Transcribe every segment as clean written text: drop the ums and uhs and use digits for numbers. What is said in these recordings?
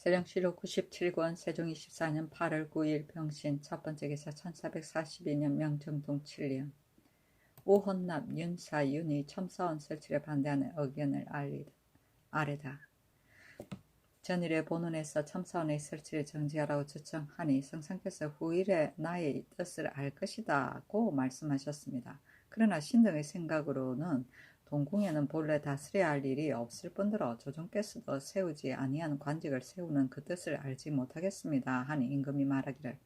세종시로 97권 세종 24년 8월 9일 병신 첫번째 기사 1442년 명정동 7년 오헌납 윤사 윤이 첨사원 설치를 반대하는 의견을 아래다. 전일에 본원에서 첨사원의 설치를 정지하라고 주청하니 성상께서 후일에 나의 뜻을 알 것이다고 말씀하셨습니다. 그러나 신등의 생각으로는 동궁에는 본래 다스려야 할 일이 없을 뿐더러 조정께서도 세우지 아니한 관직을 세우는 그 뜻을 알지 못하겠습니다 하니 임금이 말하기를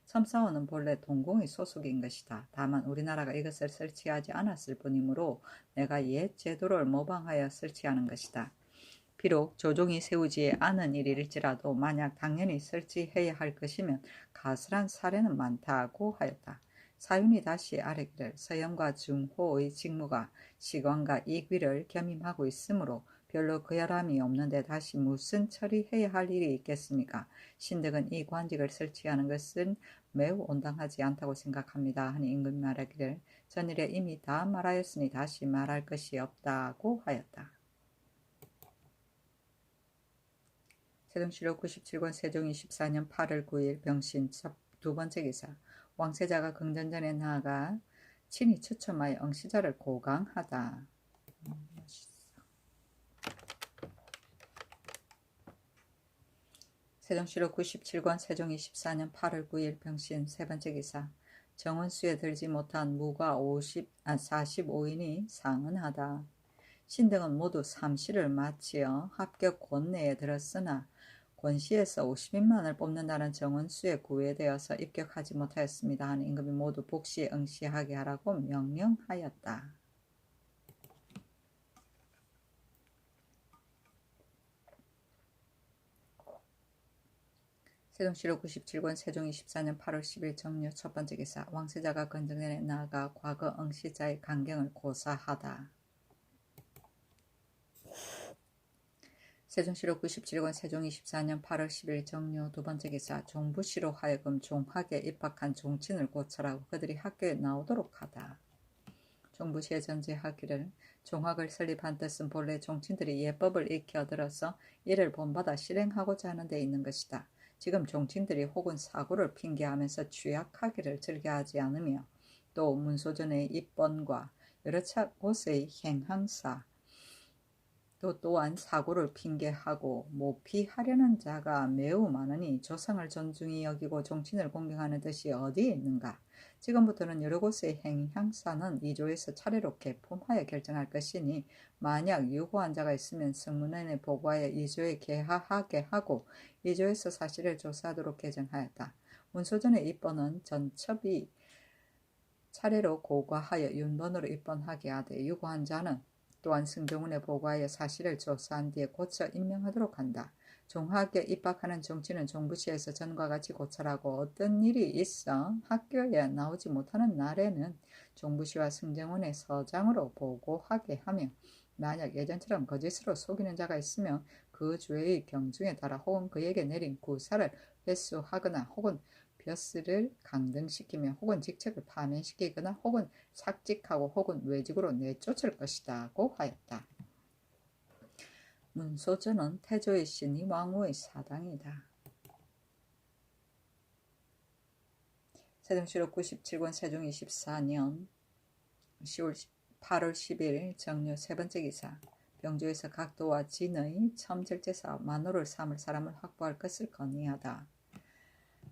첨사원은 본래 동궁의 소속인 것이다. 다만 우리나라가 이것을 설치하지 않았을 뿐이므로 내가 옛 제도를 모방하여 설치하는 것이다. 비록 조종이 세우지 않은 일일지라도 만약 당연히 설치해야 할 것이면 가설한 사례는 많다고 하였다. 사윤이 다시 아뢰기를 서영과 중호의 직무가 시관과 이귀를 겸임하고 있으므로 별로 그열함이 없는데 다시 무슨 처리해야 할 일이 있겠습니까? 신덕은 이 관직을 설치하는 것은 매우 온당하지 않다고 생각합니다 하니 임금이 말하기를 전일에 이미 다 말하였으니 다시 말할 것이 없다고 하였다. 세종시록 97권 세종 24년 8월 9일 병신 두번째 기사 왕세자가 긍전전에 나아가 친히 추첨하여 응시자를 고강하다. 세종시록 97권 세종 24년 8월 9일 병신 세번째 기사 정원수에 들지 못한 무과 45인이 상언하다. 신등은 모두 삼시를 마치어 합격 권내에 들었으나 권시에서 50인만을 뽑는다는 정원수에 구애되어서 입격하지 못하였습니다 하는 임금이 모두 복시에 응시하게 하라고 명령하였다. 세종시록 97권 세종 24년 8월 10일 정묘 첫번째 기사 왕세자가 건정전에 나아가 과거 응시자의 강경을 고사하다. 세종시록 97권 세종 24년 8월 10일 정묘 두번째 기사 종부시로 하여금 종학에 입학한 종친을 고찰하고 그들이 학교에 나오도록 하다. 종부시에 전제하기를 종학을 설립한 뜻은 본래 종친들이 예법을 익혀 들어서 이를 본받아 실행하고자 하는 데 있는 것이다. 지금 종친들이 혹은 사고를 핑계하면서 취약하기를 즐겨하지 않으며 또 문소전의 입번과 여러 곳의 행항사 또한 사고를 핑계하고 모피하려는 자가 매우 많으니 조상을 존중히 여기고 종친을 공경하는 뜻이 어디에 있는가? 지금부터는 여러 곳의 행향사는 이조에서 차례로 개품하여 결정할 것이니 만약 유고한 자가 있으면 승문원에 보고하여 이조에 개하하게 하고 이조에서 사실을 조사하도록 개정하였다. 문소전의 입번은 전첩이 차례로 고과하여 윤번으로 입번하게 하되 유고한 자는 또한 승정원에 보고하여 사실을 조사한 뒤에 고쳐 임명하도록 한다. 종학에 입학하는 종친은 종부시에서 전과 같이 고찰하고 어떤 일이 있어 학교에 나오지 못하는 날에는 종부시와 승정원의 서장으로 보고하게 하며 만약 예전처럼 거짓으로 속이는 자가 있으면 그 주의 경중에 따라 혹은 그에게 내린 구사를 회수하거나 혹은 벼슬을 강등시키며 혹은 직책을 파면시키거나 혹은 삭직하고 혹은 외직으로 내쫓을 것이다고 하였다. 문소전은 태조의 신이 왕후의 사당이다. 세종시록 97권 세종 24년 8월 10일 정묘 세번째 기사 병조에서 각도와 진의 첨절제사 만호를 삼을 사람을 확보할 것을 건의하다.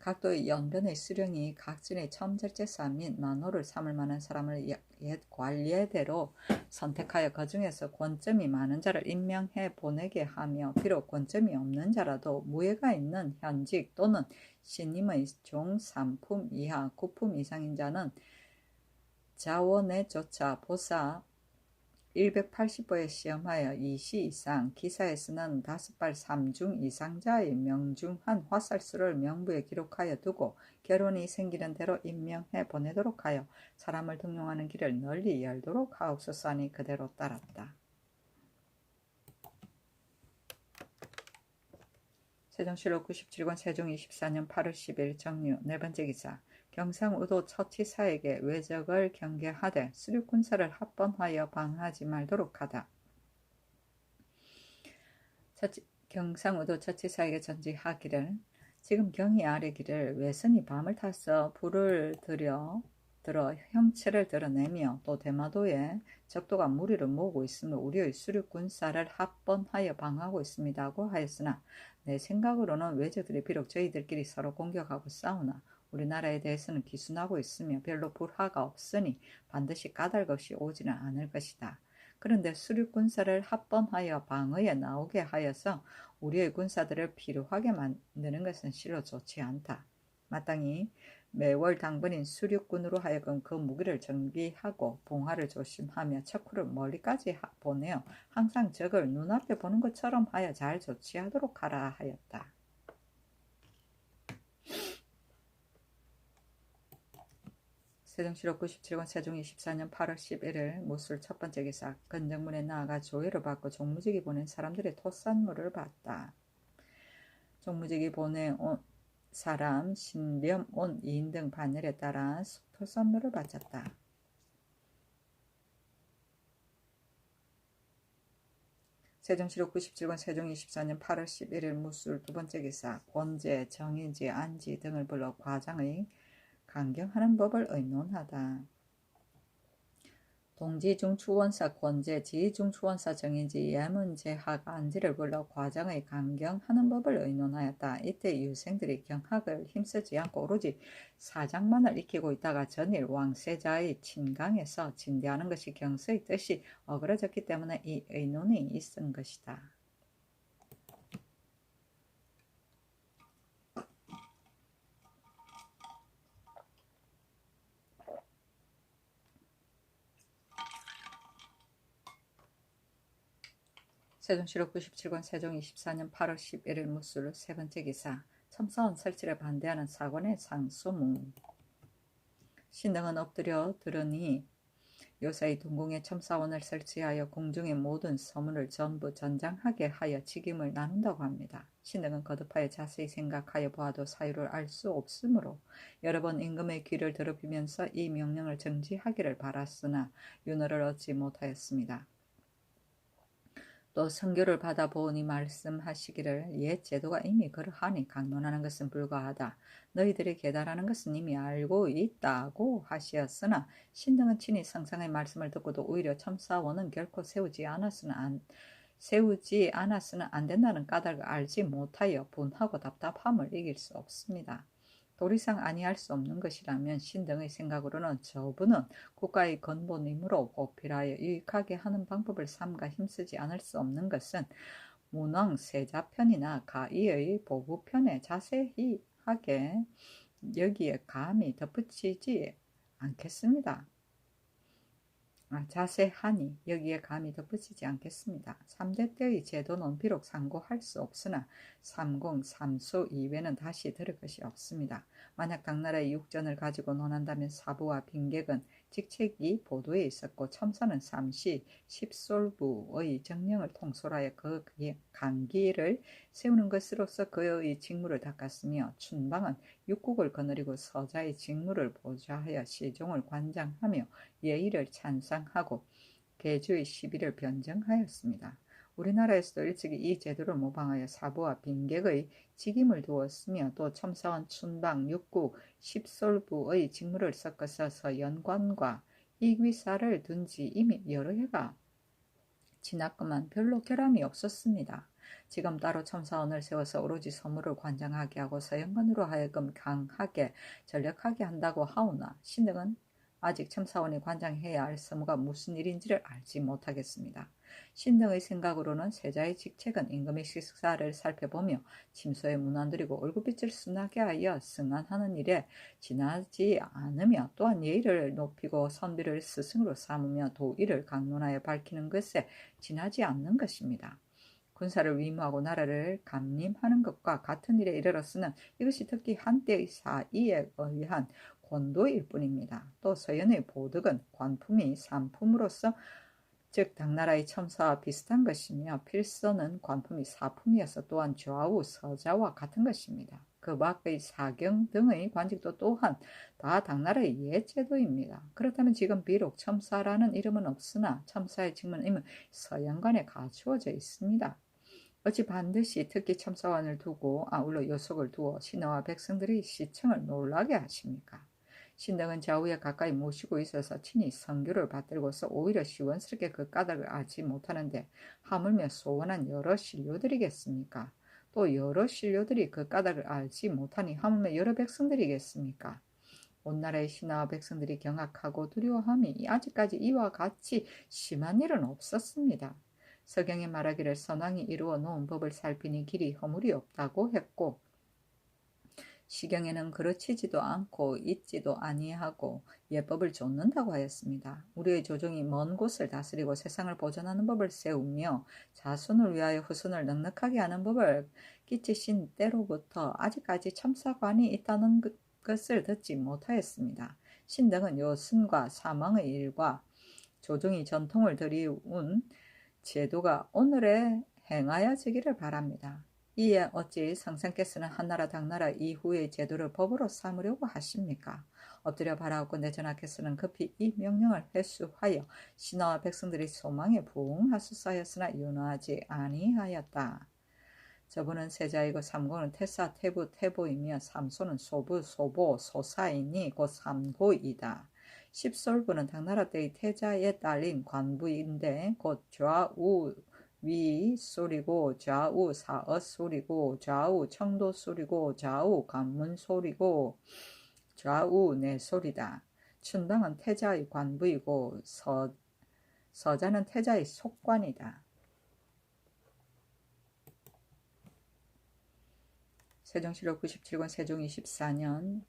각도의 연변의 수령이 각진의 첨절제사 및 만호를 삼을 만한 사람을 옛 관례대로 선택하여 그 중에서 권점이 많은 자를 임명해 보내게 하며 비록 권점이 없는 자라도 무예가 있는 현직 또는 신임의 종 3품 이하 9품 이상인 자는 자원에조차 보사 180보에 시험하여 2시 이상 기사에서는 5발 3중 이상자의 명중한 화살수를 명부에 기록하여 두고 결혼이 생기는 대로 임명해 보내도록 하여 사람을 등용하는 길을 널리 열도록 하옵소서 하니 그대로 따랐다. 세종시록 97권 세종 24년 8월 10일 정묘 네번째 기사 경상우도 처치사에게 외적을 경계하되 수륙군사를 합번하여 방하지 말도록 하다. 경상우도 처치사에게 전지하기를 지금 경이 아뢰기를 외선이 밤을 타서 불을 들어 형체를 드러내며 또 대마도에 적도가 무리를 모으고 있으며 우리의 수륙 군사를 합번하여 방어하고 있습니다고 하였으나 내 생각으로는 외적들이 비록 저희들끼리 서로 공격하고 싸우나 우리나라에 대해서는 기순하고 있으며 별로 불화가 없으니 반드시 까닭 없이 오지는 않을 것이다. 그런데 수륙 군사를 합번하여 방어에 나오게 하여서 우리의 군사들을 피로하게 만드는 것은 실로 좋지 않다. 마땅히 매월 당번인 수륙군으로 하여금 그 무기를 정비하고 봉화를 조심하며 척후를 멀리까지 보내어 항상 적을 눈앞에 보는 것처럼 하여 잘 조치하도록 하라 하였다. 세종실록 97권 세종 24년 8월 11일 무술 첫 번째 기사 건정문에 나아가 조회를 받고 종무직이 보낸 사람들의 토산물을 봤다. 종무직이 보낸 사람 신렴, 온, 이인 등 반열에 따라 토산물을 바쳤다. 세종실록 97권 세종 24년 8월 11일 무술 두 번째 기사 권제, 정인지, 안지 등을 불러 과장의 강경하는 법을 의논하다. 동지중추원사 권제, 지중추원사 정인지, 예문제학 안지를 불러 과장의 강경하는 법을 의논하였다. 이때 유생들이 경학을 힘쓰지 않고 오로지 사장만을 익히고 있다가 전일 왕세자의 친강에서 진대하는 것이 경서의 뜻이 어그러졌기 때문에 이 의논이 있은 것이다. 세종실록 97권 세종 24년 8월 11일 무술 세 번째 기사 첨사원 설치를 반대하는 사관의 상소문. 신등은 엎드려 들으니 요사이 동궁에 첨사원을 설치하여 궁중의 모든 서문을 전부 전장하게 하여 직임을 나눈다고 합니다. 신등은 거듭하여 자세히 생각하여 보아도 사유를 알 수 없으므로 여러 번 임금의 귀를 더럽히면서 이 명령을 정지하기를 바랐으나 윤허를 얻지 못하였습니다. 또 선교를 받아보니 말씀하시기를 옛 제도가 이미 그러하니 강론하는 것은 불가하다. 너희들이 계달하는 것은 이미 알고 있다고 하시었으나 신등은 친히 성상의 말씀을 듣고도 오히려 첨사원은 결코 세우지 않았으나 안 된다는 까닭을 알지 못하여 분하고 답답함을 이길 수 없습니다. 도리상 아니할 수 없는 것이라면 신등의 생각으로는 저분은 국가의 근본이므로 보필하여 유익하게 하는 방법을 삼가 힘쓰지 않을 수 없는 것은 문왕 세자편이나 가이의 보부편에 자세히 하게 여기에 감히 덧붙이지 않겠습니다. 자세하니 여기에 감히 덧붙이지 않겠습니다. 3대 때의 제도는 비록 상고할 수 없으나 삼공, 삼소 이외는 다시 들을 것이 없습니다. 만약 당나라의 육전을 가지고 논한다면 사부와 빈객은 직책이 보도에 있었고 첨사는 삼시, 십솔부의 정령을 통솔하여 그 강기를 세우는 것으로서 그의 직무를 닦았으며 춘방은 육국을 거느리고 서자의 직무를 보좌하여 시종을 관장하며 예의를 찬상하고 계주의 시비를 변정하였습니다. 우리나라에서도 일찍이 이 제도를 모방하여 사부와 빈객의 직임을 두었으며 또 첨사원, 춘방, 육국, 십솔부의 직무를 섞어서 서연관과 이귀사를 둔 지 이미 여러 해가 지났건만 별로 결함이 없었습니다. 지금 따로 첨사원을 세워서 오로지 서무를 관장하게 하고 서연관으로 하여금 강하게 전력하게 한다고 하오나 신등은 아직 첨사원이 관장해야 할 서무가 무슨 일인지를 알지 못하겠습니다. 신등의 생각으로는 세자의 직책은 임금의 식사를 살펴보며 침소에 문안 드리고 얼굴빛을 순하게 하여 승안하는 일에 지나지 않으며 또한 예의를 높이고 선비를 스승으로 삼으며 도의를 강론하여 밝히는 것에 지나지 않는 것입니다. 군사를 위무하고 나라를 감림하는 것과 같은 일에 이르렀으나 이것이 특히 한때의 사의에 의한 권도일 뿐입니다. 또 서연의 보득은 관품이 산품으로서 즉 당나라의 첨사와 비슷한 것이며 필서는 관품이 사품이어서 또한 좌우 서자와 같은 것입니다. 그 밖의 사경 등의 관직도 또한 다 당나라의 옛 제도입니다. 그렇다면 지금 비록 첨사라는 이름은 없으나 첨사의 직무는 이미 서양관에 갖추어져 있습니다. 어찌 반드시 특히 첨사관을 두고 아울러 요속을 두어 신하와 백성들이 시청을 놀라게 하십니까? 신등은 좌우에 가까이 모시고 있어서 친히 선교를 받들고서 오히려 시원스럽게 그 까닭을 알지 못하는데 하물며 소원한 여러 신료들이겠습니까? 또 여러 신료들이 그 까닭을 알지 못하니 하물며 여러 백성들이겠습니까? 온 나라의 신하와 백성들이 경악하고 두려워함이 아직까지 이와 같이 심한 일은 없었습니다. 서경에 말하기를 선왕이 이루어 놓은 법을 살피니 길이 허물이 없다고 했고 시경에는 그르치지도 않고 잊지도 아니하고 예법을 좇는다고 하였습니다. 우리의 조정이 먼 곳을 다스리고 세상을 보존하는 법을 세우며 자손을 위하여 후손을 넉넉하게 하는 법을 끼치신 때로부터 아직까지 첨사관이 있다는 것을 듣지 못하였습니다. 신등은 요승과 사망의 일과 조정이 전통을 들이운 제도가 오늘에 행하여지기를 바랍니다. 이에 어찌 성상께서는 한나라 당나라 이후의 제도를 법으로 삼으려고 하십니까? 엎드려 바라옵고 내 전하께서는 급히 이 명령을 회수하여 신하와 백성들의 소망에 부응하소서 하였으나 윤호하지 아니하였다. 저분은 세자이고 삼고는 태사 태부 태보이며 삼소는 소부 소보 소사이니 곧 삼고이다. 십솔부는 당나라 때의 태자에 딸린 관부인데 곧 좌우 위 소리고 좌우 사어 소리고 좌우 청도 소리고 좌우 관문 소리고 좌우 내 소리다. 춘당은 태자의 관부이고 서자는 태자의 속관이다. 세종실록 97권 세종 24년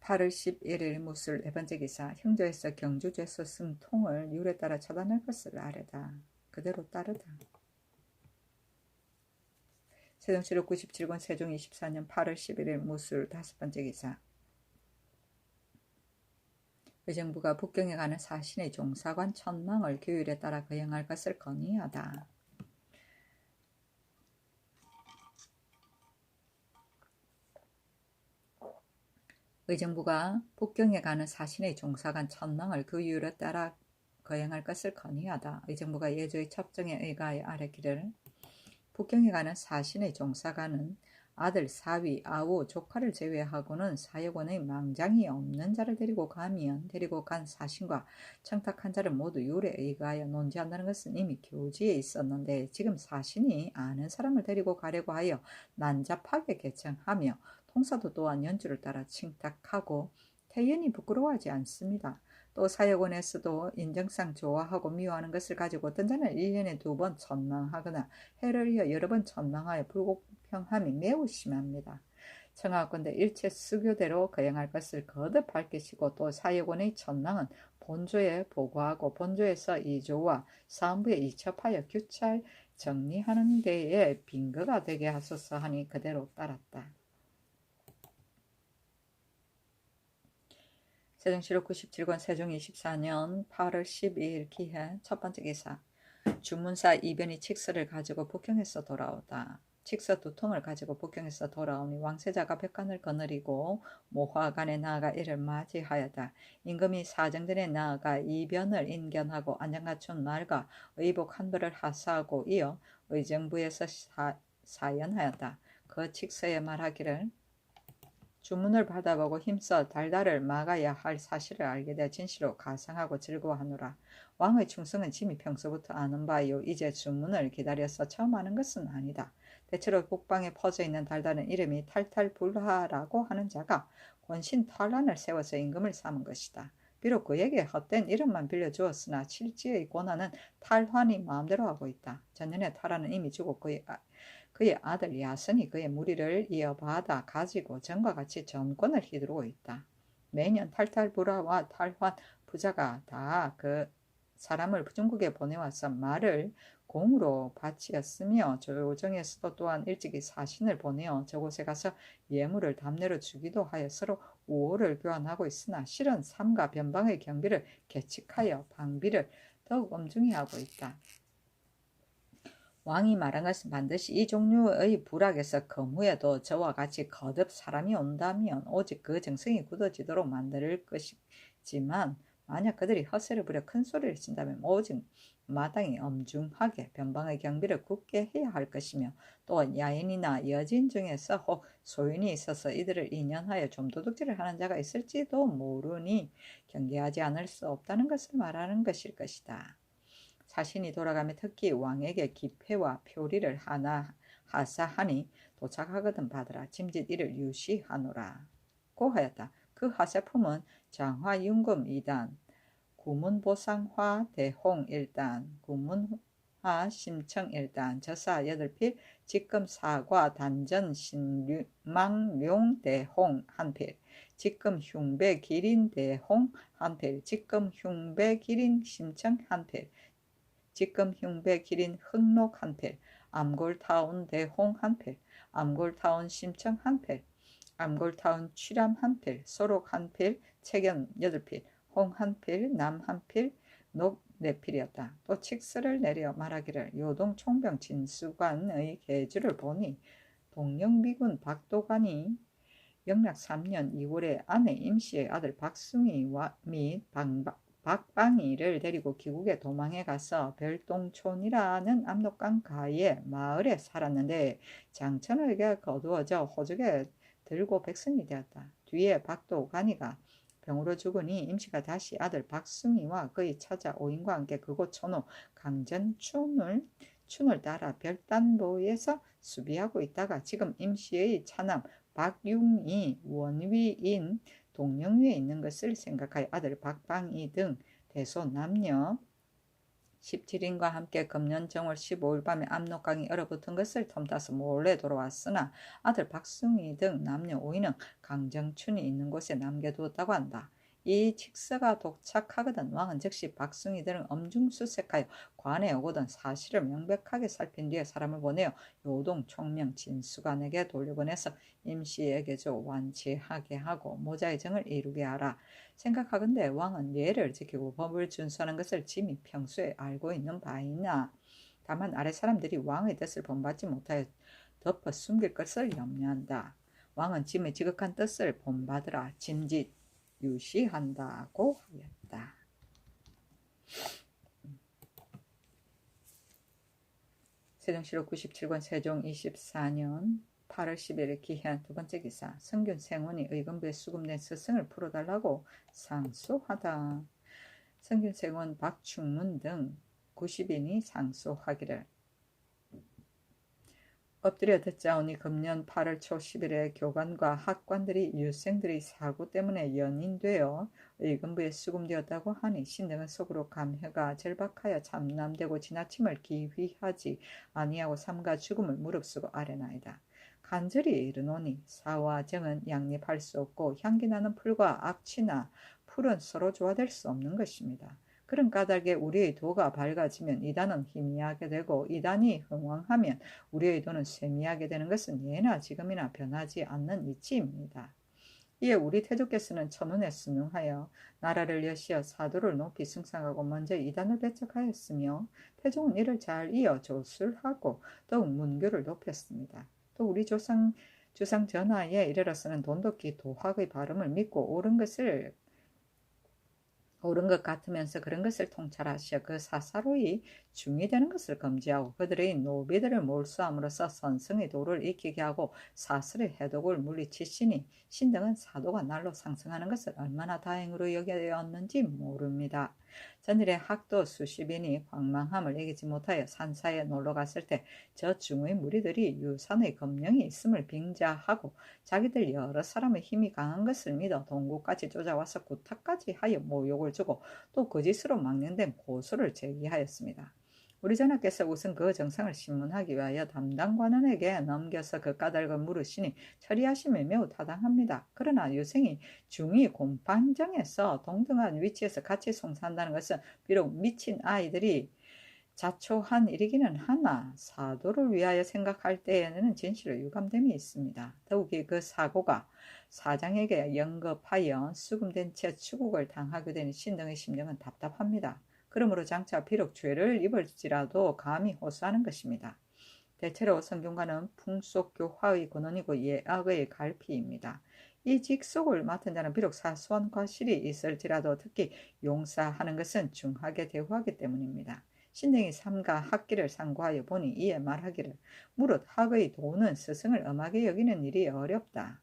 8월 11일 무술 네 번째 기사 형조에서 경주죄서 승통을 율에 따라 처단할 것을 아뢰다. 그대로 따르다. 세종실록 97권 세종 24년 8월 11일 무술 다섯 번째 기사 의정부가 북경에 가는 사신의 종사관 천망을 규율에 따라 거행할 것을 건의하다. 의정부가 북경에 가는 사신의 종사관 천망을 그 규율에 따라 거행할 것을 건의하다. 의정부가 예조의 첩정에 의가하여 아뢰기를 북경에 가는 사신의 종사관은 아들, 사위, 아우, 조카를 제외하고는 사역원의 망장이 없는 자를 데리고 가면 데리고 간 사신과 청탁한 자를 모두 율에 의가하여 논지한다는 것은 이미 교지에 있었는데 지금 사신이 아는 사람을 데리고 가려고 하여 난잡하게 개청하며 통사도 또한 연주를 따라 칭탁하고 태연히 부끄러워하지 않습니다. 또 사역원에서도 인정상 좋아하고 미워하는 것을 가지고 어떤 자는 1년에 2번 천망하거나 해를 이어 여러 번 천망하여 불공평함이 매우 심합니다. 청하건대 일체 수교대로 거행할 것을 거듭 밝히시고 또 사역원의 천망은 본조에 보고하고 본조에서 2조와 사헌부에 이첩하여 규찰 정리하는 데에 빈거가 되게 하소서 하니 그대로 따랐다. 세종실록 97권 세종 24년 8월 12일 기해 첫 번째 기사 주문사 이변이 칙서를 가지고 북경에서 돌아오다. 칙서 2통을 가지고 북경에서 돌아오니 왕세자가 백관을 거느리고 모화관에 나아가 이를 맞이하였다. 임금이 사정전에 나아가 이변을 인견하고 안장갖춘 말과 의복 한 벌을 하사하고 이어 의정부에서 사연하였다. 그 칙서에 말하기를 주문을 받아보고 힘써 달달을 막아야 할 사실을 알게 되어 진실로 가상하고 즐거워하노라. 왕의 충성은 짐이 평소부터 아는 바요. 이제 주문을 기다려서 처음 하는 것은 아니다. 대체로 북방에 퍼져 있는 달달은 이름이 탈탈불하라고 하는 자가 권신 탈환을 세워서 임금을 삼은 것이다. 비록 그에게 헛된 이름만 빌려주었으나 실지의 권한은 탈환이 마음대로 하고 있다. 전년에 탈환은 이미 죽고 그의 아들 야선이 그의 무리를 이어받아 가지고 전과 같이 전권을 휘두르고 있다. 매년 탈탈불하와 탈환 부자가 다 그 사람을 중국에 보내와서 말을 공으로 바치었으며 조정에서도 또한 일찍이 사신을 보내어 저곳에 가서 예물을 답례로 주기도 하여 서로 우호를 교환하고 있으나 실은 삼가 변방의 경비를 계측하여 방비를 더욱 엄중히 하고 있다. 왕이 말한 것은 반드시 이 종류의 불악에서 검후에도 저와 같이 거듭 사람이 온다면 오직 그 정성이 굳어지도록 만들 것이지만 만약 그들이 허세를 부려 큰 소리를 친다면 오직 마땅히 엄중하게 변방의 경비를 굳게 해야 할 것이며, 또한 야인이나 여진 중에서 혹 소인이 있어서 이들을 인연하여 좀 도둑질을 하는 자가 있을지도 모르니 경계하지 않을 수 없다는 것을 말하는 것일 것이다. 사신이 돌아가며 특히 왕에게 기패와 표리를 하나 하사하니 도착하거든 받으라. 짐짓 이를 유시하노라. 고 하였다. 그 하사품은 장화윤금 2단, 구문보상화 대홍 1단, 구문화 심청 1단, 저사 8필, 직금 사과 단전 신망룡 대홍 1필, 직금 흉배 기린 대홍 1필, 직금 흉배 기린 심청 1필, 직금 흉배 기린 흑록 1필, 암골타운 대홍 1필, 암골타운 심청 1필, 암골타운 취람 1필, 소록 1필, 책연 8필, 홍 1필, 남 1필, 녹 4필이었다. 또 칙서를 내려 말하기를 요동 총병 진수관의 계주를 보니 동영미군 박도관이 영락 3년 2월에 아내 임씨의 아들 박숭이 및 박방이를 데리고 기국에 도망해 가서 별동촌이라는 압록강 가에 마을에 살았는데 장천에게 거두어져 호적에 들고 백성이 되었다. 뒤에 박도관이가 병으로 죽으니 임씨가 다시 아들 박숭이와 그의 처자 오인과 함께 그곳 촌후 강전춘을 따라 별단보에서 수비하고 있다가 지금 임씨의 차남 박융이 원위인 동영위에 있는 것을 생각하여 아들 박방이 등 대소 남녀 17인과 함께 금년 정월 15일 밤에 압록강이 얼어붙은 것을 틈타서 몰래 돌아왔으나 아들 박숭이 등 남녀 5인은 강정춘이 있는 곳에 남겨두었다고 한다. 이 칙서가 도착하거든 왕은 즉시 박숭이들은 엄중수색하여 관에 오거든 사실을 명백하게 살핀 뒤에 사람을 보내어 요동 총명 진수관에게 돌려보내서 임시에게조 완치하게 하고 모자의 정을 이루게 하라. 생각하건대 왕은 예를 지키고 법을 준수하는 것을 짐이 평소에 알고 있는 바이나 다만 아래 사람들이 왕의 뜻을 본받지 못하여 덮어 숨길 것을 염려한다. 왕은 짐의 지극한 뜻을 본받으라 짐짓 유시한다고 하였다. 세종실록 97권 세종 24년 8월 10일 기한 두 번째 기사. 성균 생원이 의금부에 수금된 스승을 풀어달라고 상소하다. 성균 생원 박충문 등 90인이 상소하기를 엎드려 듣자오니 금년 8월 초 10일에 교관과 학관들이 유생들의 사고 때문에 연인되어 의금부에 수금되었다고 하니 신등은 속으로 감회가 절박하여 참남되고 지나침을 기휘하지 아니하고 삼가 죽음을 무릅쓰고 아뢰나이다. 간절히 이르노니 사와 정은 양립할 수 없고 향기나는 풀과 악취나 풀은 서로 조화될 수 없는 것입니다. 그런 까닭에 우리의 도가 밝아지면 이단은 희미하게 되고 이단이 흥왕하면 우리의 도는 쇠미하게 되는 것은 예나 지금이나 변하지 않는 이치입니다. 이에 우리 태조께서는 천운에 순응하여 나라를 여시어 사도를 높이 승상하고 먼저 이단을 배척하였으며 태종은 이를 잘 이어 조술하고 더욱 문교를 높였습니다. 또 우리 주상 전하에 이르러서는 돈독히 도학의 발음을 믿고 옳은 것 같으면서 그런 것을 통찰하시어 그 사사로이 중의되는 것을 금지하고 그들의 노비들을 몰수함으로써 선성의 도를 익히게 하고 사슬의 해독을 물리치시니 신등은 사도가 날로 상승하는 것을 얼마나 다행으로 여겼는지 모릅니다. 전일에 학도 수십인이 황망함을 이기지 못하여 산사에 놀러갔을 때 저 중의 무리들이 유산의 검령이 있음을 빙자하고 자기들 여러 사람의 힘이 강한 것을 믿어 동국까지 쫓아와서 구타까지 하여 모욕을 주고 또 거짓으로 망령된 고소를 제기하였습니다. 우리 전하께서 우선 그 정상을 신문하기 위하여 담당 관원에게 넘겨서 그 까닭을 물으시니 처리하심이 매우 타당합니다. 그러나 유생이 중위 곰판정에서 동등한 위치에서 같이 송사한다는 것은 비록 미친 아이들이 자초한 일이기는 하나 사도를 위하여 생각할 때에는 진실로 유감됨이 있습니다. 더욱이 그 사고가 사장에게 영겁하여 수금된 채 추국을 당하게 되는 신등의 심정은 답답합니다. 그러므로 장차 비록 죄를 입을지라도 감히 호소하는 것입니다. 대체로 성균관은 풍속교화의 근원이고 예악의 갈피입니다. 이 직속을 맡은 자는 비록 사소한 과실이 있을지라도 특히 용사하는 것은 중하게 대우하기 때문입니다. 신등이 삼가 학기를 상고하여 보니 이에 말하기를 무릇 학의 도는 스승을 엄하게 여기는 일이 어렵다.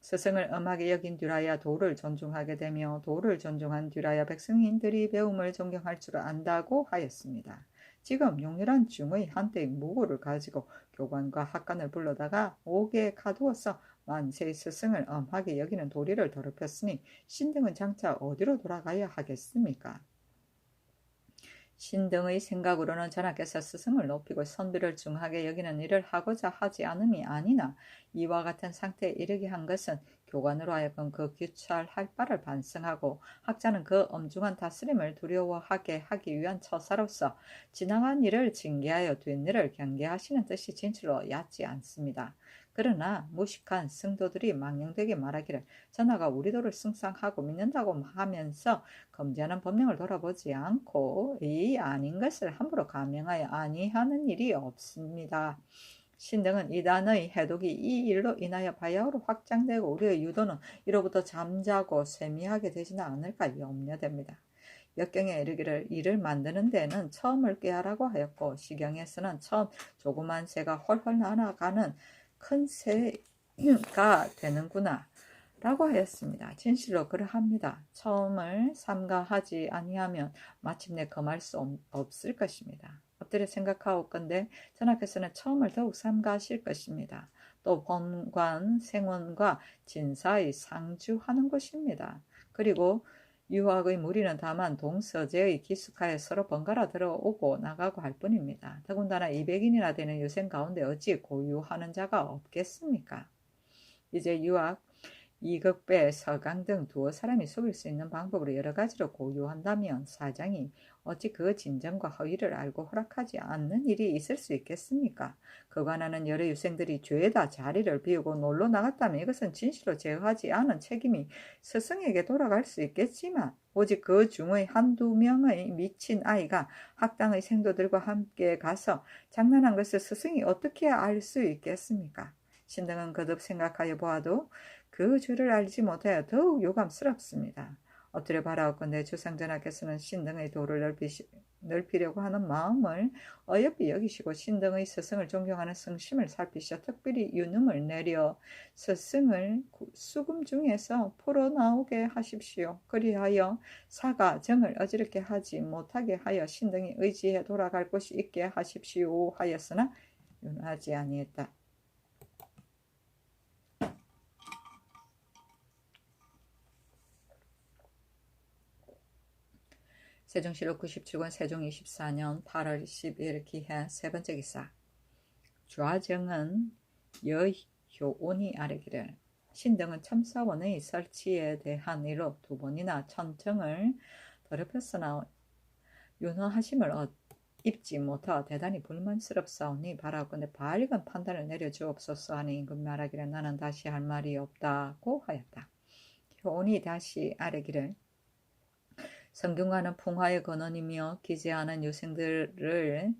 스승을 엄하게 여긴 뒤라야 도를 존중하게 되며 도를 존중한 뒤라야 백성인들이 배움을 존경할 줄 안다고 하였습니다. 지금 용렬한 중의 한때의 무고를 가지고 교관과 학관을 불러다가 옥에 가두어서 만세의 스승을 엄하게 여기는 도리를 더럽혔으니 신등은 장차 어디로 돌아가야 하겠습니까? 신등의 생각으로는 전하께서 스승을 높이고 선비를 중하게 여기는 일을 하고자 하지 않음이 아니나 이와 같은 상태에 이르게 한 것은 교관으로 하여금 그 규찰할 바를 반성하고 학자는 그 엄중한 다스림을 두려워하게 하기 위한 처사로서 지나간 일을 징계하여 뒷일을 경계하시는 뜻이 진실로 얕지 않습니다. 그러나 무식한 승도들이 망령되게 말하기를 전하가 우리 도를 숭상하고 믿는다고 하면서 검지하는 법령을 돌아보지 않고 이 아닌 것을 함부로 감명하여 아니하는 일이 없습니다. 신등은 이단의 해독이 이 일로 인하여 바야흐로 확장되고 우리의 유도는 이로부터 잠자고 쇠미하게 되지는 않을까 염려됩니다. 역경에 이르기를 이를 만드는 데는 처음을 꾀하라고 하였고 시경에서는 처음 조그만 새가 헐헐 날아가는 큰 새가 되는구나 라고 하였습니다. 진실로 그러합니다. 처음을 삼가하지 아니하면 마침내 금할 수 없을 것입니다. 엎드려 생각하옵건대 전하께서는 처음을 더욱 삼가하실 것입니다. 또 본관, 생원과 진사의 상주하는 것입니다. 그리고 유학의 무리는 다만 동서제의 기숙하에 서로 번갈아 들어오고 나가고 할 뿐입니다. 더군다나 200인이나 되는 유생 가운데 어찌 고유하는 자가 없겠습니까? 이제 유학, 이극배, 서강 등 두어 사람이 속일 수 있는 방법으로 여러 가지로 고유한다면 사장이 어찌 그 진정과 허위를 알고 허락하지 않는 일이 있을 수 있겠습니까? 그관하는 여러 유생들이 죄다 자리를 비우고 놀러 나갔다면 이것은 진실로 제어하지 않은 책임이 스승에게 돌아갈 수 있겠지만 오직 그 중의 한두 명의 미친 아이가 학당의 생도들과 함께 가서 장난한 것을 스승이 어떻게 알 수 있겠습니까? 신등은 거듭 생각하여 보아도 그 죄를 알지 못하여 더욱 요감스럽습니다. 엎드려 바라옵건대 주상전하께서는 신등의 도를 넓히려고 하는 마음을 어여삐 여기시고 신등의 스승을 존경하는 성심을 살피셔 특별히 유능을 내려 스승을 수금 중에서 풀어나오게 하십시오. 그리하여 사가 정을 어지럽게 하지 못하게 하여 신등이 의지해 돌아갈 곳이 있게 하십시오 하였으나 윤하지 아니했다. 세종실록 97권 세종 24년 8월 10일 기해 세 번째 기사. 좌정은 여효온이 아뢰기를 신등은 첨사원의 설치에 대한 일로 두 번이나 천청을 더럽혔으나 윤허하심을 입지 못하 대단히 불만스럽사오니 바라옵건대 밝은 판단을 내려주옵소서 하니 임금 말하기를 나는 다시 할 말이 없다고 하였다. 효온이 다시 아뢰기를 성균관은 풍화의 근원이며 기재하는 유생들을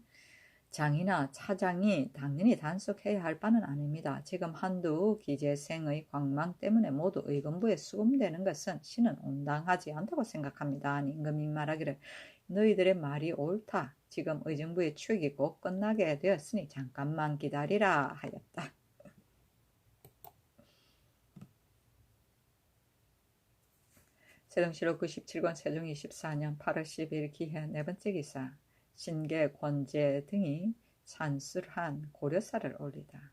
장이나 차장이 당연히 단속해야 할 바는 아닙니다. 지금 한두 기재생의 광망 때문에 모두 의금부에 수금되는 것은 신은 온당하지 않다고 생각합니다. 아니 임금이 말하기를 너희들의 말이 옳다. 지금 의정부의 추익이 곧 끝나게 되었으니 잠깐만 기다리라 하였다. 세종실록 97권 세종 24년 8월 10일 기해 네 번째 기사. 신계, 권제 등이 찬술한 고려사를 올리다.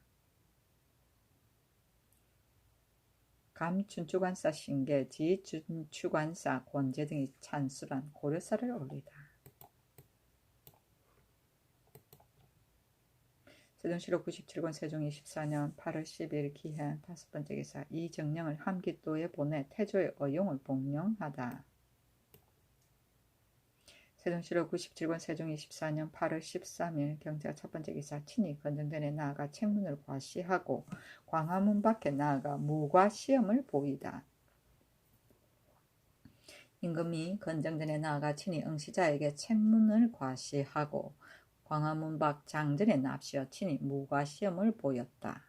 감춘추관사 신계, 지춘추관사 권제 등이 찬술한 고려사를 올리다. 세종실록 97권 세종 24년 8월 10일 기해 다섯 번째 기사. 이 정령을 함깃도에 보내 태조의 어용을 복령하다. 세종실록 97권 세종 24년 8월 13일 경자 첫 번째 기사. 친히 건정전에 나아가 책문을 과시하고 광화문 밖에 나아가 무과시험을 보이다. 임금이 건정전에 나아가 친히 응시자에게 책문을 과시하고 광화문 밖 장전에 납시어 친히 무과시험을 보였다.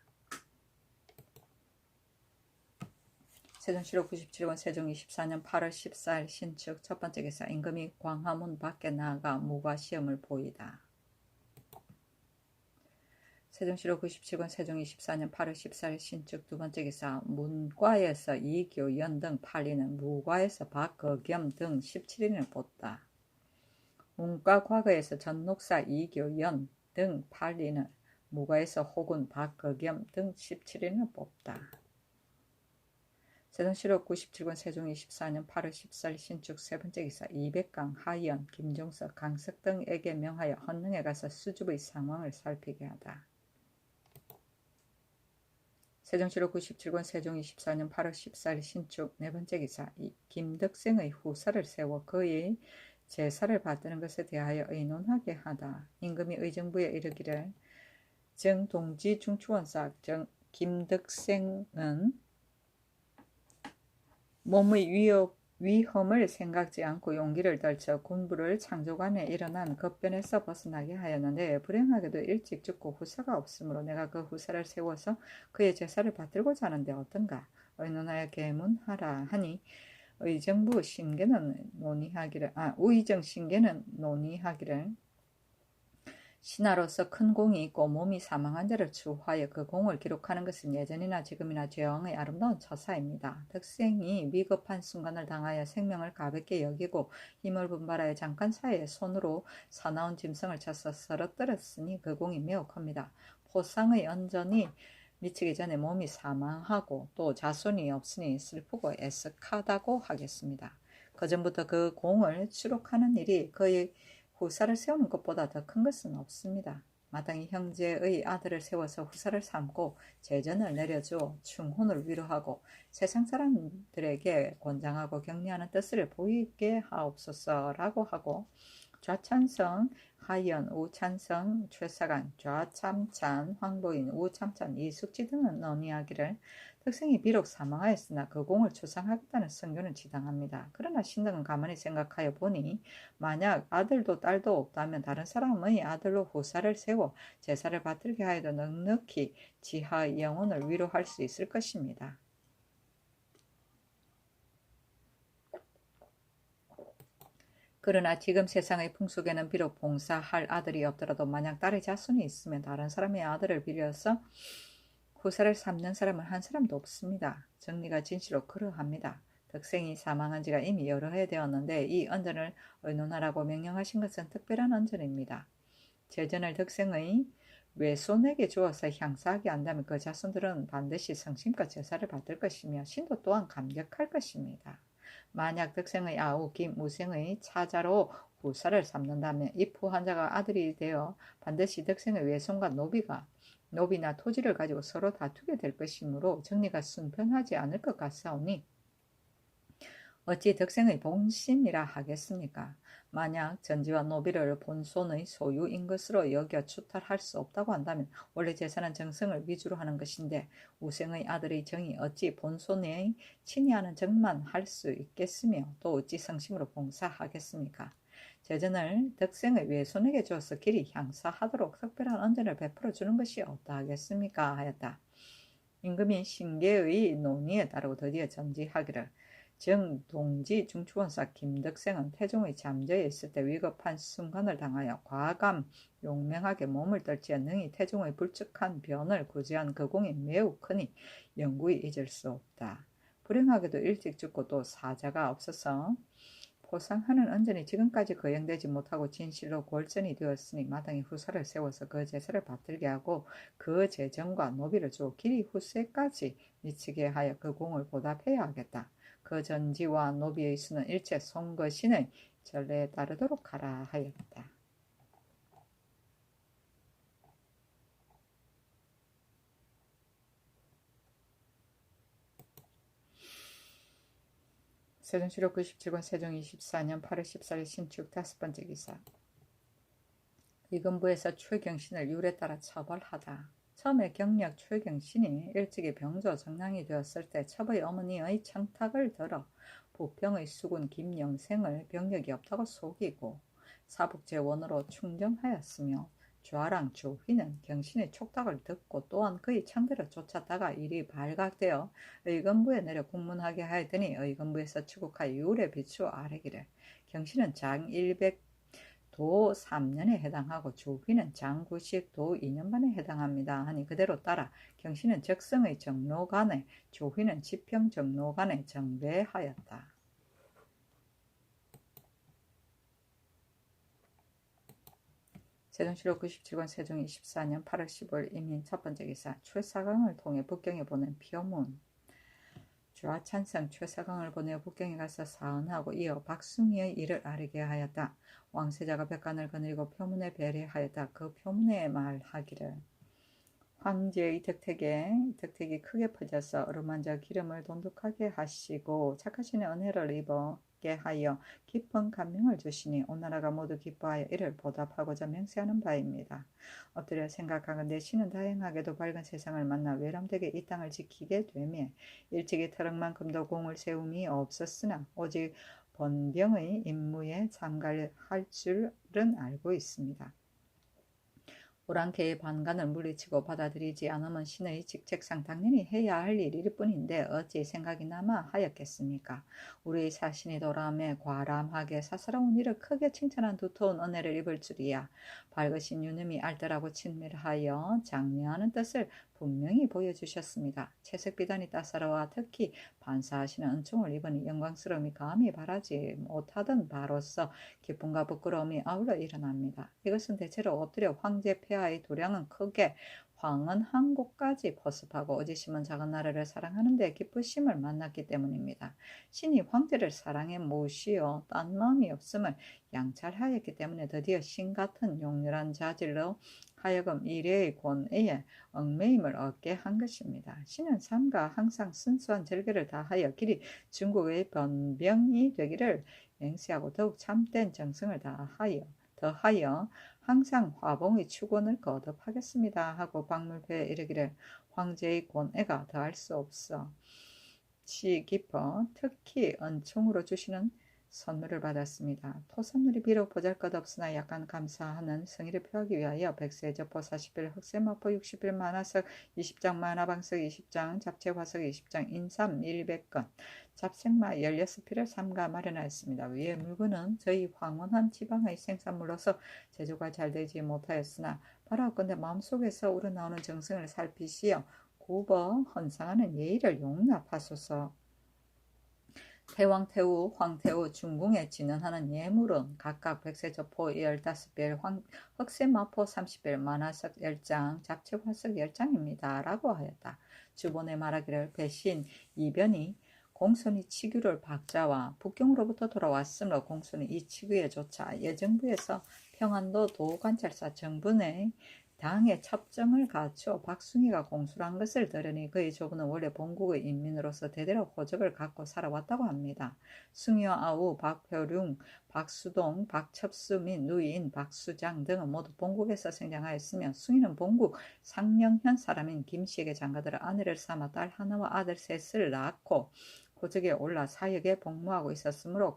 세종시로 97권 세종 24년 8월 14일 신축 첫 번째 기사 임금이 광화문 밖에 나아가 무과시험을 보이다. 세종시로 97권 세종 24년 8월 14일 신축 두 번째 기사 문과에서 이교연 등 8인은 무과에서 박거겸 등 17인을 뽑다. 문과 과거에서 전록사 이교연 등 8인을 무과에서 혹은 박거겸 등 17인을 뽑다. 세종시로 97권 세종 24년 8월 14일 신축 세 번째 기사 이백강, 하연, 김종석, 강석 등에게 명하여 헌릉에 가서 수줍의 상황을 살피게 하다. 세종시로 97권 세종 24년 8월 14일 신축 네 번째 기사 김덕생의 후사를 세워 그의 제사를 받드는 것에 대하여 의논하게 하다. 임금이 의정부에 이르기를 정동지 중추원사 김덕생은 몸의 위험을 생각지 않고 용기를 떨쳐 군부를 창조관에 일어난 급변에서 벗어나게 하였는데 불행하게도 일찍 죽고 후사가 없으므로 내가 그 후사를 세워서 그의 제사를 받들고자 하는데 어떤가 의논하여 계문하라 하니 의정 신계는 논의하기를 신하로서 큰 공이 있고 몸이 사망한 자를 추후하여 그 공을 기록하는 것은 예전이나 지금이나 제왕의 아름다운 처사입니다. 덕생이 위급한 순간을 당하여 생명을 가볍게 여기고 힘을 분발하여 잠깐 사이에 손으로 사나운 짐승을 쳐서 쓰러뜨렸으니 그 공이 매우 큽니다. 포상의 언전이 미치기 전에 몸이 사망하고 또 자손이 없으니 슬프고 애석하다고 하겠습니다. 그전부터 그 공을 추록하는 일이 그의 후사를 세우는 것보다 더 큰 것은 없습니다. 마땅히 형제의 아들을 세워서 후사를 삼고 제전을 내려주어 충혼을 위로하고 세상 사람들에게 권장하고 격려하는 뜻을 보이게 하옵소서라고 하고 좌찬성 하연, 우찬성 최사관, 좌참찬 황보인, 우참찬 이숙지 등은 논의하기를 덕생이 비록 사망하였으나 그 공을 추상하겠다는 선교는 지당합니다. 그러나 신등은 가만히 생각하여 보니 만약 아들도 딸도 없다면 다른 사람의 아들로 후사를 세워 제사를 받들게 하여도 넉넉히 지하의 영혼을 위로할 수 있을 것입니다. 그러나 지금 세상의 풍속에는 비록 봉사할 아들이 없더라도 만약 딸의 자손이 있으면 다른 사람의 아들을 빌려서 후사를 삼는 사람은 한 사람도 없습니다. 정리가 진실로 그러합니다. 덕생이 사망한 지가 이미 여러 해 되었는데 이 언전을 의논하라고 명령하신 것은 특별한 언전입니다. 제전을 덕생의 외손에게 주어서 향사하게 한다면 그 자손들은 반드시 성심껏 제사를 받을 것이며 신도 또한 감격할 것입니다. 만약 덕생의 아우 김우생의 차자로 후사를 삼는다면 이 후한자가 아들이 되어 반드시 덕생의 외손과 노비나 토지를 가지고 서로 다투게 될 것이므로 정리가 순편하지 않을 것 같사오니 어찌 덕생의 본심이라 하겠습니까? 만약 전지와 노비를 본손의 소유인 것으로 여겨 추탈할 수 없다고 한다면 원래 제사는 정성을 위주로 하는 것인데 우생의 아들의 정이 어찌 본손의 친히 하는 정만 할 수 있겠으며 또 어찌 성심으로 봉사하겠습니까? 제전을 덕생의 외손에게 주어서 길이 향사하도록 특별한 언전을 베풀어 주는 것이 어떠하겠습니까? 하였다. 임금이 신계의 논의에 따르고 드디어 전지하기를 정동지 중추원사 김덕생은 태종의 잠재에 있을 때 위급한 순간을 당하여 과감 용맹하게 몸을 떨치어 능히 태종의 불측한 변을 구제한 그 공이 매우 크니 영구히 잊을 수 없다. 불행하게도 일찍 죽고 또 사자가 없어서 포상하는 언전이 지금까지 거행되지 못하고 진실로 골전이 되었으니 마땅히 후사를 세워서 그 제사를 받들게 하고 그 재정과 노비를 주어 길이 후세까지 미치게 하여 그 공을 보답해야 하겠다. 그 전지와 노비의 수는 일체 송거신의 전례에 따르도록 하라 하였다. 세종시록 97권 세종 24년 8월 14일 신축 다섯 번째 기사 의금부에서 최경신을 율에 따라 처벌하다. 처음에 경력 최경신이 일찍이 병조 정랑이 되었을 때 첩의 어머니의 청탁을 들어 부평의 수군 김영생을 병력이 없다고 속이고 사북제원으로 충정하였으며 좌랑 조휘는 경신의 촉탁을 듣고 또한 그의 창대를 쫓았다가 이리 발각되어 의건부에 내려 국문하게 하였더니 의건부에서 추국하여 유울에 비추어 아래기를 경신은 장 100도 3년에 해당하고 조휘는 장 90도 2년 반에 해당합니다 하니 그대로 따라 경신은 적성의 정로간에 조휘는 지평 정로간에 정배하였다. 세종실록 97권 세종 24년 8월 15일 임인 첫번째 기사 최사강을 통해 북경에 보낸 표문 좌찬성 최사강을 보내어 북경에 가서 사언하고 이어 박숭이의 일을 아뢰게 하였다. 왕세자가 벽간을 거느리고 표문에 배례하였다. 그 표문에 말하기를 황제의 덕택이 크게 퍼져서 어루만져 기름을 돈독하게 하시고 착하신의 은혜를 입게 하여 깊은 감명을 주시니 온 나라가 모두 기뻐하여 이를 보답하고자 맹세하는 바입니다. 엎드려 생각하건대 신은 다행하게도 밝은 세상을 만나 외람되게 이 땅을 지키게 되며 일찍이 터럭만큼도 공을 세움이 없었으나 오직 번병의 임무에 참가할 줄은 알고 있습니다. 오랑캐의 반간을 물리치고 받아들이지 않으면 신의 직책상 당연히 해야 할 일일 뿐인데 어찌 생각이 남아 하였겠습니까? 우리 사신이 돌아오매 과람하게 사사로운 일을 크게 칭찬한 두터운 은혜를 입을 줄이야. 밝으신 유념이 알뜰하고 친밀하여 장려하는 뜻을 분명히 보여주셨습니다. 채색비단이 따사로워 특히 반사하시는 은총을 입으니 영광스러움이 감히 바라지 못하던 바로서 기쁨과 부끄러움이 아울러 일어납니다. 이것은 대체로 엎드려 황제 폐하의 도량은 크게 황은 한 곳까지 포섭하고 어지심은 작은 나라를 사랑하는 데 기쁘심을 만났기 때문입니다. 신이 황제를 사랑해 모시어 딴 마음이 없음을 양찰하였기 때문에 드디어 신 같은 용렬한 자질로 하여금 이래의 권위에 얽매임을 얻게 한 것입니다. 신은 삼가 항상 순수한 절개를 다하여 길이 중국의 변병이 되기를 맹세하고 더욱 참된 정성을 더하여 항상 화봉의 축원을 거듭하겠습니다 하고 박물표에 이르기를 황제의 권애가 더할 수 없어 치 깊어 특히 은총으로 주시는 선물을 받았습니다. 토선물이 비록 보잘것없으나 약간 감사하는 성의를 표하기 위하여 백세저포 40일, 흑세마포 60일, 만화석 20장, 만화방석 20장, 잡채화석 20장, 인삼 100건, 잡생마 16필을 삼가 마련하였습니다. 위의 물건은 저희 황원한 지방의 생산물로서 제조가 잘 되지 못하였으나 바라옵건대 마음속에서 우러나오는 정성을 살피시어 굽어 헌상하는 예의를 용납하소서. 태왕, 태우, 황태우, 중궁에 진언하는 예물은 각각 백세저포 15별, 흑세마포 30별, 만화석 10장, 잡채화석 10장입니다. 라고 하였다. 주본에 말하기를 배신, 이변이 공손히 치규를 박자와 북경으로부터 돌아왔으므로 공손히 이 치규에 조차 예정부에서 평안도 도관찰사 정분의 당의 첩정을 갖추어 박숭이가 공수한 것을 들으니 그의 조부는 원래 본국의 인민으로서 대대로 호적을 갖고 살아왔다고 합니다. 숭이와 아우, 박표룡, 박수동, 박첩수 및 누이인 박수장 등은 모두 본국에서 생장하였으며 숭이는 본국 상령현 사람인 김씨에게 장가들어 아내를 삼아 딸 하나와 아들 셋을 낳고 호적에 올라 사역에 복무하고 있었으므로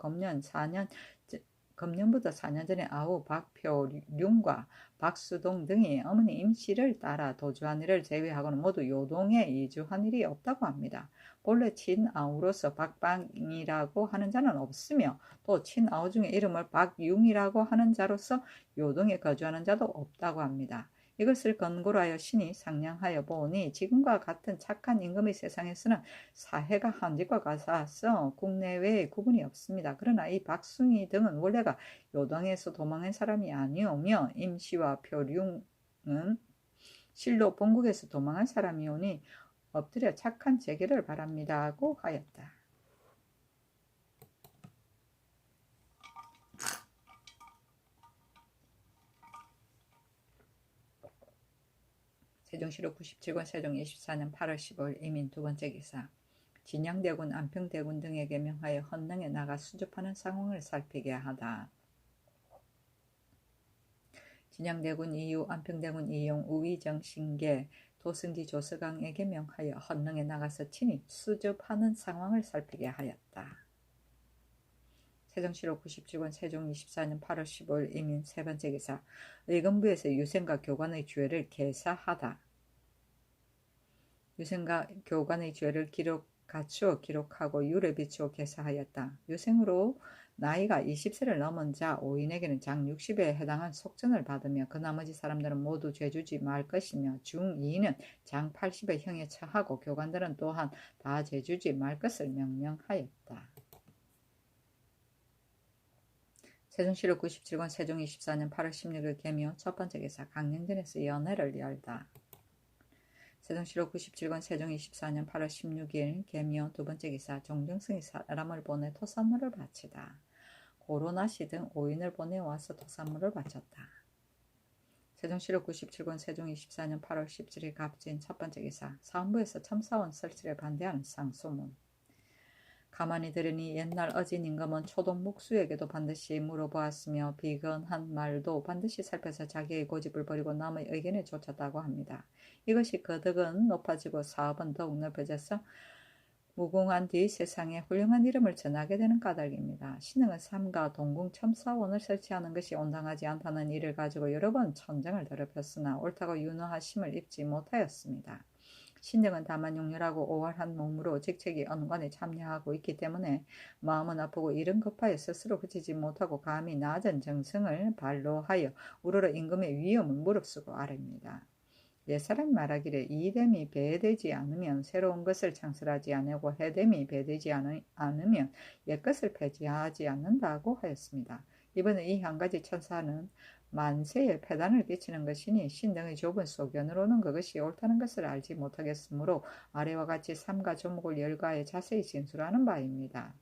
금년부터 4년 전에 아우 박표룡과 박수동 등이 어머니 임씨를 따라 도주한 일을 제외하고는 모두 요동에 이주한 일이 없다고 합니다. 본래 친아우로서 박방이라고 하는 자는 없으며 또 친아우 중에 이름을 박융이라고 하는 자로서 요동에 거주하는 자도 없다고 합니다. 이것을 근거로 하여 신이 상냥하여 보니 지금과 같은 착한 임금의 세상에서는 사해가 한직과 같아서 국내외의 구분이 없습니다. 그러나 이 박숭이 등은 원래가 요동에서 도망한 사람이 아니오며 임시와 표룡은 실로 본국에서 도망한 사람이오니 엎드려 착한 재계를 바랍니다 하고 하였다. 세종실록 97권 세종 24년 8월 15일 이민 두번째 기사 진양대군, 안평대군 등에게 명하여 헌능에 나가 수집하는 상황을 살피게 하다. 진양대군 이유, 안평대군 이용, 우의정, 신계, 도승지, 조서강에게 명하여 헌능에 나가서 친히 수집하는 상황을 살피게 하였다. 세종시로 97권 세종 24년 8월 15일 이민 세 번째 기사 의금부에서 유생과 교관의 죄를 계사하다. 유생과 교관의 죄를 갖추어 기록하고 율에 비추어 계사하였다. 유생으로 나이가 20세를 넘은 자 5인에게는 장 60회에 해당한 속전을 받으며 그 나머지 사람들은 모두 죄주지 말 것이며 중2는 장 80의 형에 처하고 교관들은 또한 다 죄주지 말 것을 명령하였다. 세종시록 97권 세종 24년 8월 16일 개묘 첫 번째 기사 강릉전에서 연회를 열다. 세종시록 97권 세종 24년 8월 16일 개묘 두 번째 기사 종정승이 사람을 보내 토산물을 바치다. 고로나시 등 5인을 보내와서 토산물을 바쳤다. 세종시록 97권 세종 24년 8월 17일 갑진 첫 번째 기사 사헌부에서 첨사원 설치를 반대하는 상소문. 가만히 들으니 옛날 어진 임금은 초동 묵수에게도 반드시 물어보았으며 비건한 말도 반드시 살펴서 자기의 고집을 버리고 남의 의견에 쫓았다고 합니다. 이것이 거덕은 높아지고 사업은 더욱 넓어져서 무궁한 뒤 세상에 훌륭한 이름을 전하게 되는 까닭입니다. 신흥은 삼가 동궁 첨사원을 설치하는 것이 온당하지 않다는 일을 가지고 여러 번 천장을 더럽혔으나 옳다고 윤허하심을 입지 못하였습니다. 신등은 다만 용렬하고 오활한 몸으로 직책이 언관에 참여하고 있기 때문에 마음은 아프고 일은 급하여 스스로 그치지 못하고 감히 낮은 정성을 발로하여 우러러 임금의 위엄을 무릅쓰고 아뢰입니다. 옛사람이 말하기를 이됨이 배되지 않으면 새로운 것을 창설하지 않고 해됨이 배되지 않으면 옛것을 폐지하지 않는다고 하였습니다. 이번에 이 한 가지 천사는 만세에 폐단을 끼치는 것이니 신등의 좁은 소견으로는 그것이 옳다는 것을 알지 못하겠으므로 아래와 같이 삼가 조목을 열가에 자세히 진술하는 바입니다.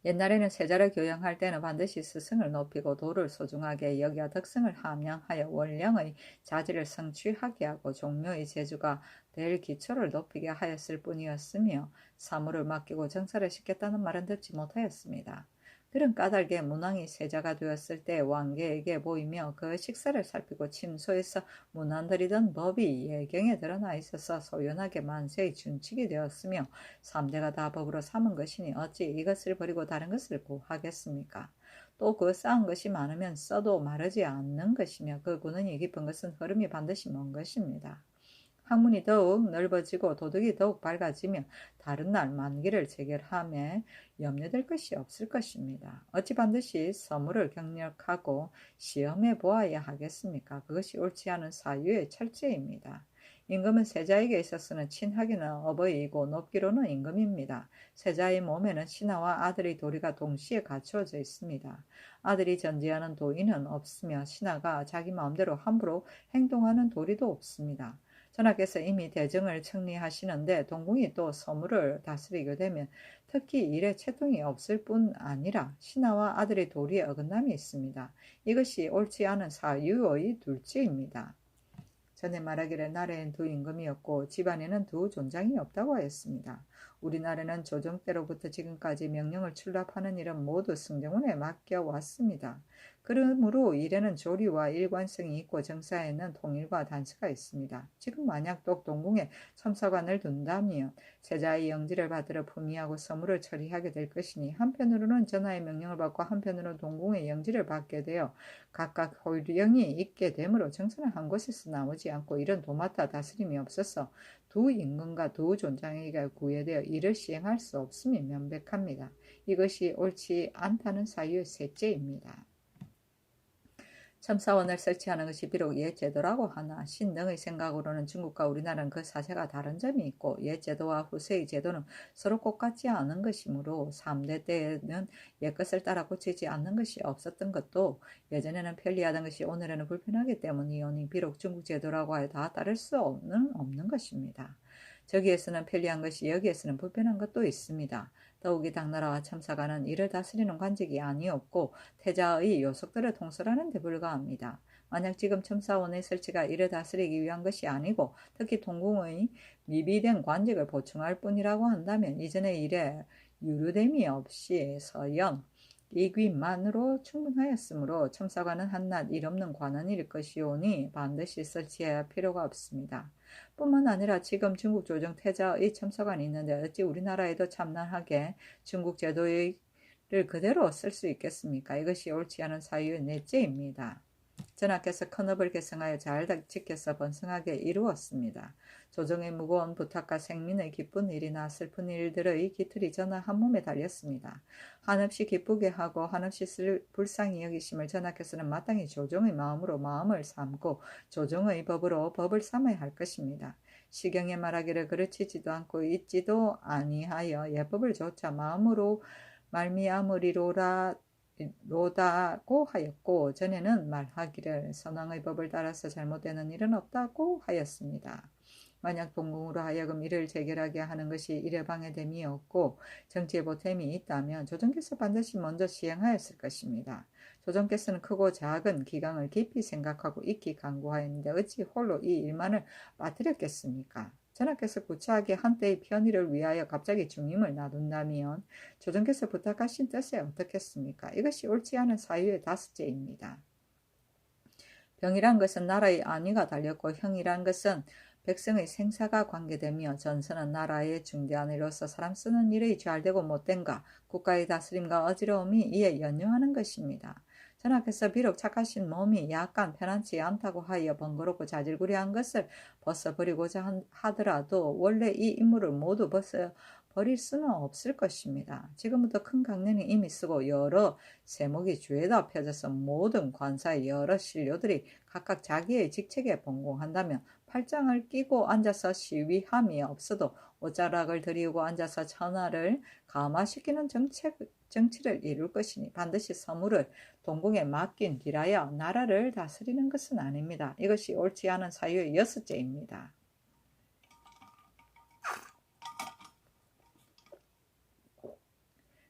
옛날에는 세자를 교양할 때는 반드시 스승을 높이고 도를 소중하게 여겨 덕성을 함양하여 원령의 자질을 성취하게 하고 종묘의 제주가 될 기초를 높이게 하였을 뿐이었으며 사물을 맡기고 정사를 시켰다는 말은 듣지 못하였습니다. 그런 까닭에 문왕이 세자가 되었을 때 왕계에게 보이며 그 식사를 살피고 침소에서 문안드리던 법이 예경에 드러나 있어서 소연하게 만세의 준칙이 되었으며 3대가 다 법으로 삼은 것이니 어찌 이것을 버리고 다른 것을 구하겠습니까? 또 그 쌓은 것이 많으면 써도 마르지 않는 것이며 그 군은이 깊은 것은 흐름이 반드시 먼 것입니다. 학문이 더욱 넓어지고 도덕이 더욱 밝아지며 다른 날 만기를 재결함에 염려될 것이 없을 것입니다. 어찌 반드시 서무를 경력하고 시험해 보아야 하겠습니까? 그것이 옳지 않은 사유의 철저입니다. 임금은 세자에게 있어서는 친하기는 어버이이고 높기로는 임금입니다. 세자의 몸에는 신하와 아들의 도리가 동시에 갖추어져 있습니다. 아들이 전제하는 도의는 없으며 신하가 자기 마음대로 함부로 행동하는 도리도 없습니다. 전하께서 이미 대정을 청리하시는데 동궁이 또 서무를 다스리게 되면 특히 일에 채통이 없을 뿐 아니라 신하와 아들의 도리에 어긋남이 있습니다. 이것이 옳지 않은 사유의 둘째입니다. 전에 말하기를 나라엔 두 임금이었고 집안에는 두 존장이 없다고 하였습니다. 우리나라는 조정 때로부터 지금까지 명령을 출납하는 일은 모두 승정원에 맡겨왔습니다. 그러므로 일에는 조리와 일관성이 있고 정사에는 통일과 단서가 있습니다. 지금 만약 동궁에 첨사관을 둔다면 세자의 영지를 받들어 품위하고 서무를 처리하게 될 것이니 한편으로는 전하의 명령을 받고 한편으로는 동궁의 영지를 받게 되어 각각 호령이 있게 되므로 정사는 한 곳에서 나오지 않고 이런 도맡아 다스림이 없어서 두 임금과 두 존장에게 구애되어 이를 시행할 수 없음이 명백합니다. 이것이 옳지 않다는 사유의 셋째입니다. 첨사원을 설치하는 것이 비록 옛 제도라고 하나 신등의 생각으로는 중국과 우리나라는 그 사세가 다른 점이 있고 옛 제도와 후세의 제도는 서로 똑같지 않은 것이므로 3대 때에는 옛것을 따라 고치지 않는 것이 없었던 것도 예전에는 편리하던 것이 오늘에는 불편하기 때문이오니 비록 중국 제도라고 하여 다 따를 수 없는 것입니다. 저기에서는 편리한 것이 여기에서는 불편한 것도 있습니다. 더욱이 당나라와 첨사관은 이를 다스리는 관직이 아니었고 태자의 요속들을 통솔하는 데 불과합니다. 만약 지금 첨사원의 설치가 이를 다스리기 위한 것이 아니고 특히 동궁의 미비된 관직을 보충할 뿐이라고 한다면 이전의 일에 유류됨이 없이 서연 이귀만으로 충분하였으므로 첨사관은 한낱 일 없는 관원일 것이오니 반드시 설치해야 할 필요가 없습니다. 뿐만 아니라 지금 중국 조정 태자의 첨사관이 있는데 어찌 우리나라에도 참난하게 중국 제도를 그대로 쓸 수 있겠습니까? 이것이 옳지 않은 사유의 넷째입니다. 전하께서 큰 업을 계승하여 잘 지켜서 번성하게 이루었습니다. 조정의 무거운 부탁과 생민의 기쁜 일이나 슬픈 일들의 깃틀이 전하 한 몸에 달렸습니다. 한없이 기쁘게 하고 한없이 불쌍히 여기심을 전하께서는 마땅히 조정의 마음으로 마음을 삼고 조정의 법으로 법을 삼아야 할 것입니다. 시경에 말하기를 그르치지도 않고 잊지도 아니하여 예법을 조차 마음으로 말미암으리로다고 하였고, 전에는 말하기를 선왕의 법을 따라서 잘못되는 일은 없다고 하였습니다. 만약 동궁으로 하여금 이를 재결하게 하는 것이 일의 방해됨이었고 정치의 보탬이 있다면 조정께서 반드시 먼저 시행하였을 것입니다. 조정께서는 크고 작은 기강을 깊이 생각하고 익히 강구하였는데 어찌 홀로 이 일만을 빠뜨렸겠습니까? 전하께서 구차하게 한때의 편의를 위하여 갑자기 중임을 놔둔다면 조정께서 부탁하신 뜻에 어떻겠습니까? 이것이 옳지 않은 사유의 다섯째입니다. 병이란 것은 나라의 안위가 달렸고 형이란 것은 백성의 생사가 관계되며 전선은 나라의 중대한 일로서 사람 쓰는 일의 잘되고 못된가 국가의 다스림과 어지러움이 이에 연유하는 것입니다. 전하께서 비록 착하신 몸이 약간 편안치 않다고 하여 번거롭고 자질구레한 것을 벗어버리고자 하더라도 원래 이 임무를 모두 벗어버릴 수는 없을 것입니다. 지금부터 큰 강령이 이미 쓰고 여러 세목이 주에다 펴져서 모든 관사의 여러 신료들이 각각 자기의 직책에 번공한다면 팔짱을 끼고 앉아서 시위함이 없어도 옷자락을 들이우고 앉아서 천하를 감화시키는 정치를 이룰 것이니 반드시 서무를 동궁에 맡긴 뒤라야 나라를 다스리는 것은 아닙니다. 이것이 옳지 않은 사유의 여섯째입니다.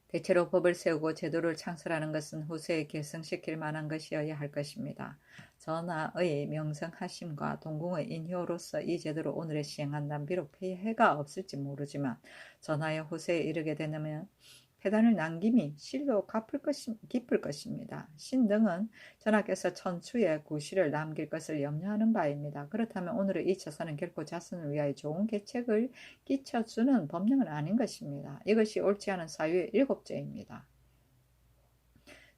대체로 법을 세우고 제도를 창설하는 것은 후세에 계승시킬 만한 것이어야 할 것입니다. 전하의 명성하심과 동궁의 인효로서 이 제도를 오늘에 시행한다면 비록 폐해가 없을지 모르지만 전하의 후세에 이르게 되면 폐단을 남김이 실로 깊을 것입니다. 신등은 전하께서 천추에 구실을 남길 것을 염려하는 바입니다. 그렇다면 오늘의 이 처사는 결코 자손을 위하여 좋은 계책을 끼쳐주는 법령은 아닌 것입니다. 이것이 옳지 않은 사유의 일곱째입니다.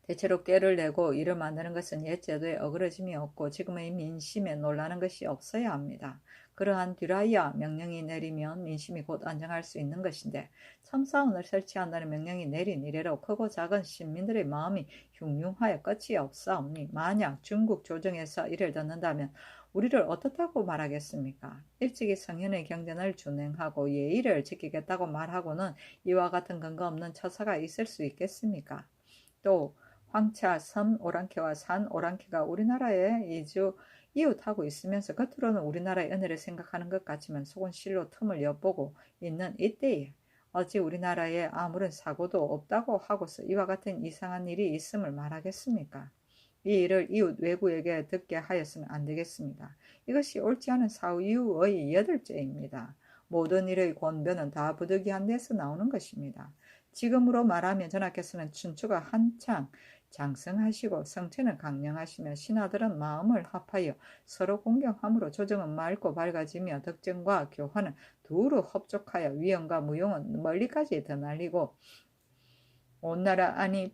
대체로 꾀를 내고 일을 만드는 것은 옛 제도에 어그러짐이 없고 지금의 민심에 놀라는 것이 없어야 합니다. 그러한 뒤라야 명령이 내리면 민심이 곧 안정할 수 있는 것인데 참사원을 설치한다는 명령이 내린 이래로 크고 작은 시민들의 마음이 흉흉하여 끝이 없사오니 만약 중국 조정에서 이를 듣는다면 우리를 어떻다고 말하겠습니까? 일찍이 성현의 경전을 준행하고 예의를 지키겠다고 말하고는 이와 같은 근거 없는 처사가 있을 수 있겠습니까? 또 황차, 섬 오랑캐와 산 오랑캐가 우리나라에 이웃하고 있으면서 겉으로는 우리나라의 은혜를 생각하는 것 같지만 속은 실로 틈을 엿보고 있는 이때에 어찌 우리나라에 아무런 사고도 없다고 하고서 이와 같은 이상한 일이 있음을 말하겠습니까? 이 일을 이웃 외구에게 듣게 하여서는 안 되겠습니다. 이것이 옳지 않은 사유의 여덟째입니다. 모든 일의 권변은 다 부득이한 데서 나오는 것입니다. 지금으로 말하면 전하께서는 춘추가 한창 장성하시고 성체는 강령하시며 신하들은 마음을 합하여 서로 공경함으로 조정은 맑고 밝아지며 덕정과 교화는 두루 흡족하여 위엄과 무용은 멀리까지 드날리고 온 나라 안이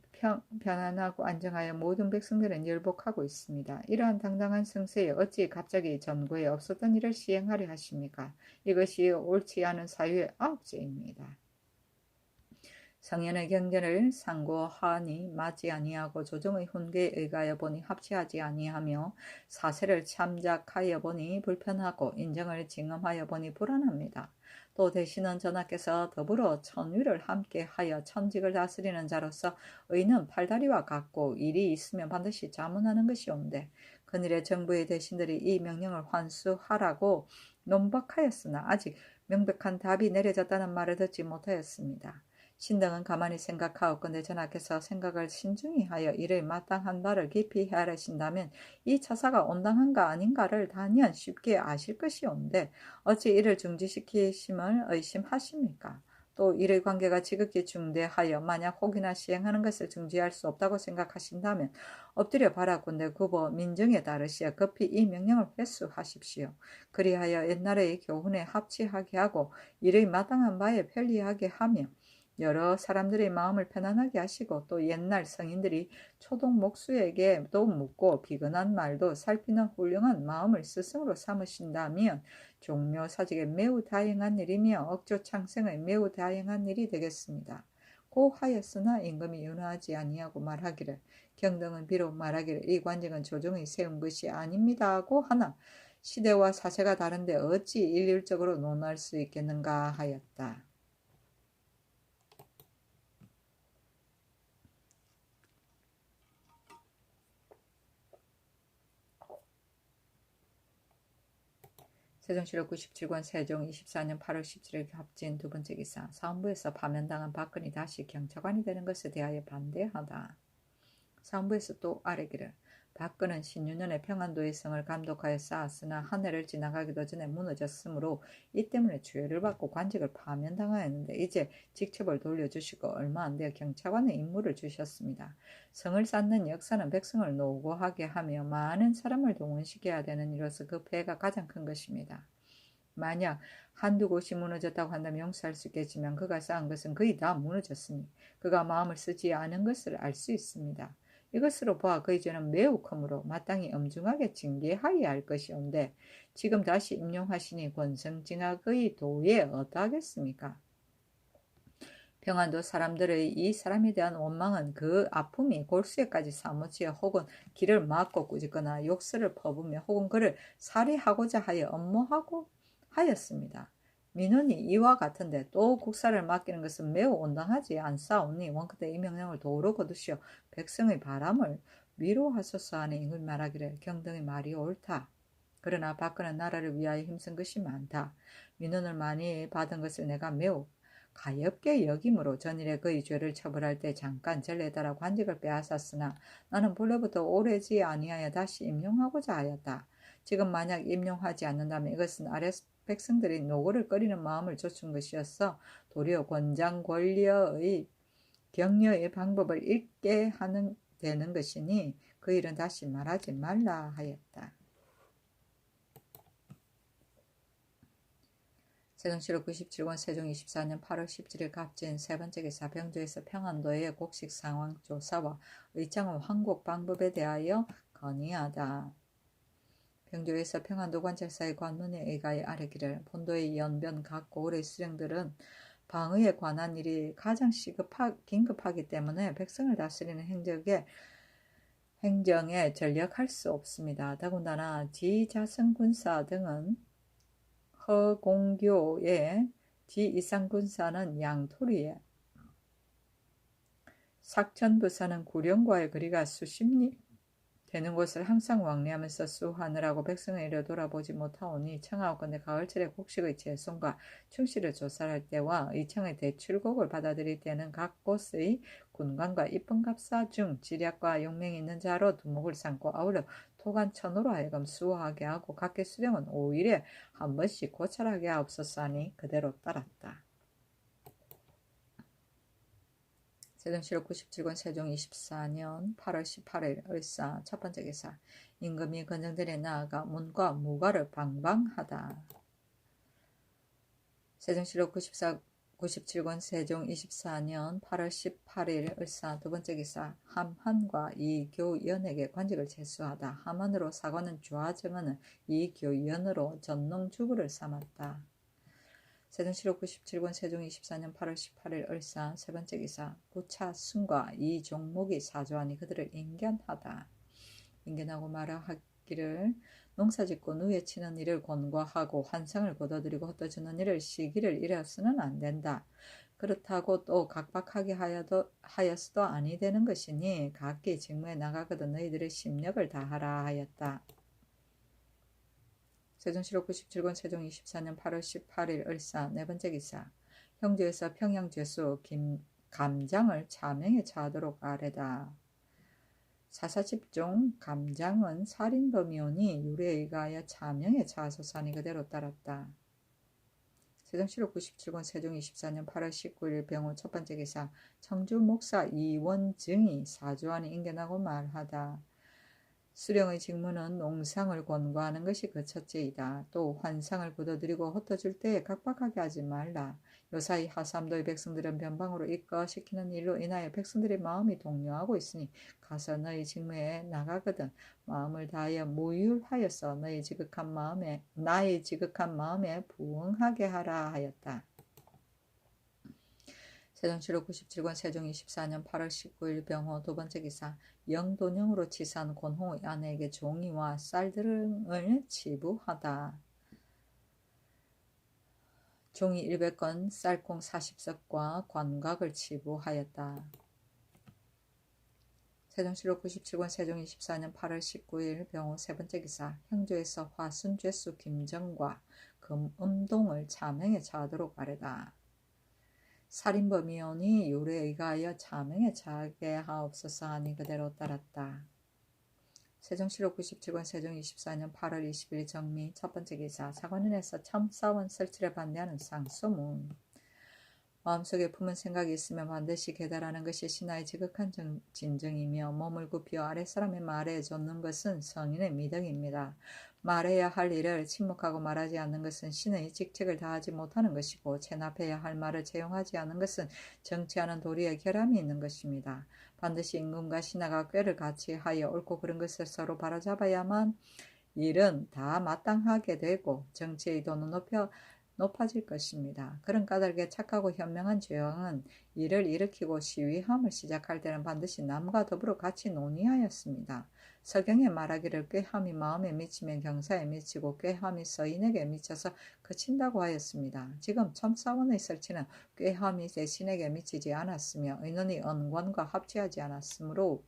편안하고 안정하여 모든 백성들은 열복하고 있습니다. 이러한 당당한 성세에 어찌 갑자기 전고에 없었던 일을 시행하려 하십니까? 이것이 옳지 않은 사유의 아홉째입니다. 성현의 경전을 상고하니 맞지 아니하고 조정의 훈계에 의하여 보니 합치하지 아니하며 사세를 참작하여 보니 불편하고 인정을 징험하여 보니 불안합니다. 또 대신은 전하께서 더불어 천위를 함께하여 천직을 다스리는 자로서 의는 팔다리와 같고 일이 있으면 반드시 자문하는 것이온데 그늘의 정부의 대신들이 이 명령을 환수하라고 논박하였으나 아직 명백한 답이 내려졌다는 말을 듣지 못하였습니다. 신등은 가만히 생각하옵건대 전하께서 생각을 신중히 하여 이를 마땅한 바를 깊이 헤아리신다면 이 처사가 온당한가 아닌가를 단연 쉽게 아실 것이온데 어찌 이를 중지시키심을 의심하십니까? 또 이의 관계가 지극히 중대하여 만약 혹이나 시행하는 것을 중지할 수 없다고 생각하신다면 엎드려 바라건대 굽어 민정에 따르시어 급히 이 명령을 회수하십시오. 그리하여 옛날의 교훈에 합치하게 하고 이의 마땅한 바에 편리하게 하며 여러 사람들의 마음을 편안하게 하시고 또 옛날 성인들이 초동 목수에게도 묻고 비근한 말도 살피는 훌륭한 마음을 스승으로 삼으신다면 종묘 사직에 매우 다행한 일이며 억조 창생의 매우 다행한 일이 되겠습니다. 고 하였으나 임금이 윤호하지 아니하고 말하기를 경등은 비록 말하기를 이 관직은 조정이 세운 것이 아닙니다고 하나 시대와 사세가 다른데 어찌 일률적으로 논할 수 있겠는가 하였다. 세종실록 97권 세종 24년 8월 17일 합진 두 번째 기사. 사헌부에서 파면당한 박근이 다시 경찰관이 되는 것에 대하여 반대하다. 사헌부에서 또 아뢰기를 박근은 신유년에 평안도의 성을 감독하여 쌓았으나 한 해를 지나가기도 전에 무너졌으므로 이 때문에 주의를 받고 관직을 파면당하였는데 이제 직첩을 돌려주시고 얼마 안 되어 경찰관의 임무를 주셨습니다. 성을 쌓는 역사는 백성을 노고하게 하며 많은 사람을 동원시켜야 되는 이로서 그 폐해가 가장 큰 것입니다. 만약 한두 곳이 무너졌다고 한다면 용서할 수 있겠지만 그가 쌓은 것은 거의 다 무너졌으니 그가 마음을 쓰지 않은 것을 알 수 있습니다. 이것으로 보아 그의 죄는 매우 크므로 마땅히 엄중하게 징계하여야 할 것이온데 지금 다시 임용하시니 권성징악의 도에 어떠하겠습니까? 평안도 사람들의 이 사람에 대한 원망은 그 아픔이 골수에까지 사무치어 혹은 길을 막고 꾸짖거나 욕설을 퍼부며 혹은 그를 살해하고자 하여 엄모하고 하였습니다. 민원이 이와 같은데 또 국사를 맡기는 것은 매우 온당하지 않사오니 원컨대 이 명령을 도로 거두시어 백성의 바람을 위로하소서 하니 임금이 말하기를 경등의 말이 옳다. 그러나 박근은 나라를 위하여 힘쓴 것이 많다. 민원을 많이 받은 것을 내가 매우 가엾게 여김으로 전일에 그의 죄를 처벌할 때 잠깐 전례다라고 관직을 빼앗았으나 나는 본래부터 오래지 아니하여 다시 임용하고자 하였다. 지금 만약 임용하지 않는다면 이것은 아래 백성들이 노고를 꺼리는 마음을 좇은 것이었어 도리어 권장 권려의 격려의 방법을 잃게 하는 되는 것이니 그 일은 다시 말하지 말라 하였다. 세종실록 97권 세종 24년 8월 17일 갑진 세 번째 기사. 병조에서 평안도의 곡식 상황 조사와 의창의 환곡 방법에 대하여 건의하다. 병조에서 평안도 관찰사의 관문에 의가에 아뢰기를 본도의 연변 각 고을의 수령들은 방의에 관한 일이 가장 긴급하기 때문에 백성을 다스리는 행정에 전력할 수 없습니다. 더군다나 지자성군사 등은 허공교의 지이상군사는 양토리에 삭천부사는 구령과의 거리가 수십 리 되는 곳을 항상 왕래하면서 수하느라고 백성의 일을 돌아보지 못하오니 청하옵건대 가을철에 곡식의 채송과 충실을 조사할 때와 의청의 대출곡을 받아들일 때는 각 곳의 군관과 입분갑사 중 지략과 용맹이 있는 자로 두목을 삼고 아울러 토간천으로 하여금 수호하게 하고 각계 수령은 5일에 한 번씩 고찰하게 하옵소서 하니 그대로 따랐다. 세종실록 97권 세종 24년 8월 18일 을사 첫 번째 기사. 임금이 건정들에 나아가 문과 무과를 방방하다. 세종실록 97권 세종 24년 8월 18일 을사 두 번째 기사. 함한과 이교연에게 관직을 제수하다. 함한으로 사관은 좌정하는 이교연으로 전농주부를 삼았다. 세종실록 97권 세종 24년 8월 18일 을사 세 번째 기사. 부차 순과 이 종목이 사조하니 그들을 인견하다. 인견하고 말하기를 농사짓고 누에 치는 일을 권고하고 환상을 거둬들이고 헛되주는 일을 시기를 잃어서는 안 된다. 그렇다고 또 각박하게 하여서도 아니 되는 것이니 각기 직무에 나가거든 너희들의 심력을 다하라 하였다. 세종실록 97권 세종 24년 8월 18일 을사 네 번째 기사. 형제에서 평양죄수 감장을 차명에 차하도록 아뢰다. 사사집종 감장은 살인범이오니 유래에 의하여 차명에 차하소서 하니 그대로 따랐다. 세종실록 97권 세종 24년 8월 19일 병호 첫 번째 기사. 청주 목사 이원증이 사주하니 인견하고 말하다. 수령의 직무는 농상을 권고하는 것이 그 첫째이다. 또 환상을 굳어들이고 흩어줄 때에 각박하게 하지 말라. 요사이 하삼도의 백성들은 변방으로 입거시키는 일로 인하여 백성들의 마음이 동요하고 있으니 가서 너희 직무에 나가거든 마음을 다하여 무율하여서 나의 지극한 마음에 부응하게 하라 하였다. 세종실록 97권 세종 24년 8월 19일 병호 두 번째 기사 영돈영으로 치산 권홍의 아내에게 종이와 쌀들을 치부하다. 종이 100건 쌀콩 40석과 관각을 치부하였다. 세종실록 97권 세종 24년 8월 19일 병호 세 번째 기사 형조에서 화순죄수 김정과 금음동을 자명에 처하도록 하려다. 살인범이오니 요래에 의하여 자명에 처하게 하옵소서 하니 그대로 따랐다. 세종실록 97권 세종 24년 8월 20일 정미 첫 번째 기사 사관원에서 참사원 설치를 반대하는 상소문. 마음속에 품은 생각이 있으면 반드시 계달하는 것이 신하의 지극한 진정이며 몸을 굽혀 아랫사람의 말에 좇는 것은 성인의 미덕입니다. 말해야 할 일을 침묵하고 말하지 않는 것은 신의 직책을 다하지 못하는 것이고 체납해야 할 말을 채용하지 않는 것은 정치하는 도리에 결함이 있는 것입니다. 반드시 임금과 신하가 꾀를 같이 하여 옳고 그른 것을 서로 바로잡아야만 일은 다 마땅하게 되고 정치의 도는 높아질 것입니다. 그런 까닭에 착하고 현명한 제왕은 일을 일으키고 시위함을 시작할 때는 반드시 남과 더불어 같이 논의하였습니다. 서경에 말하기를 꾀함이 마음에 미치면 경사에 미치고 꾀함이 서인에게 미쳐서 그친다고 하였습니다. 지금 첨사원의 설치는 꾀함이 대신에게 미치지 않았으며 의논이 언관과 합치하지 않았으므로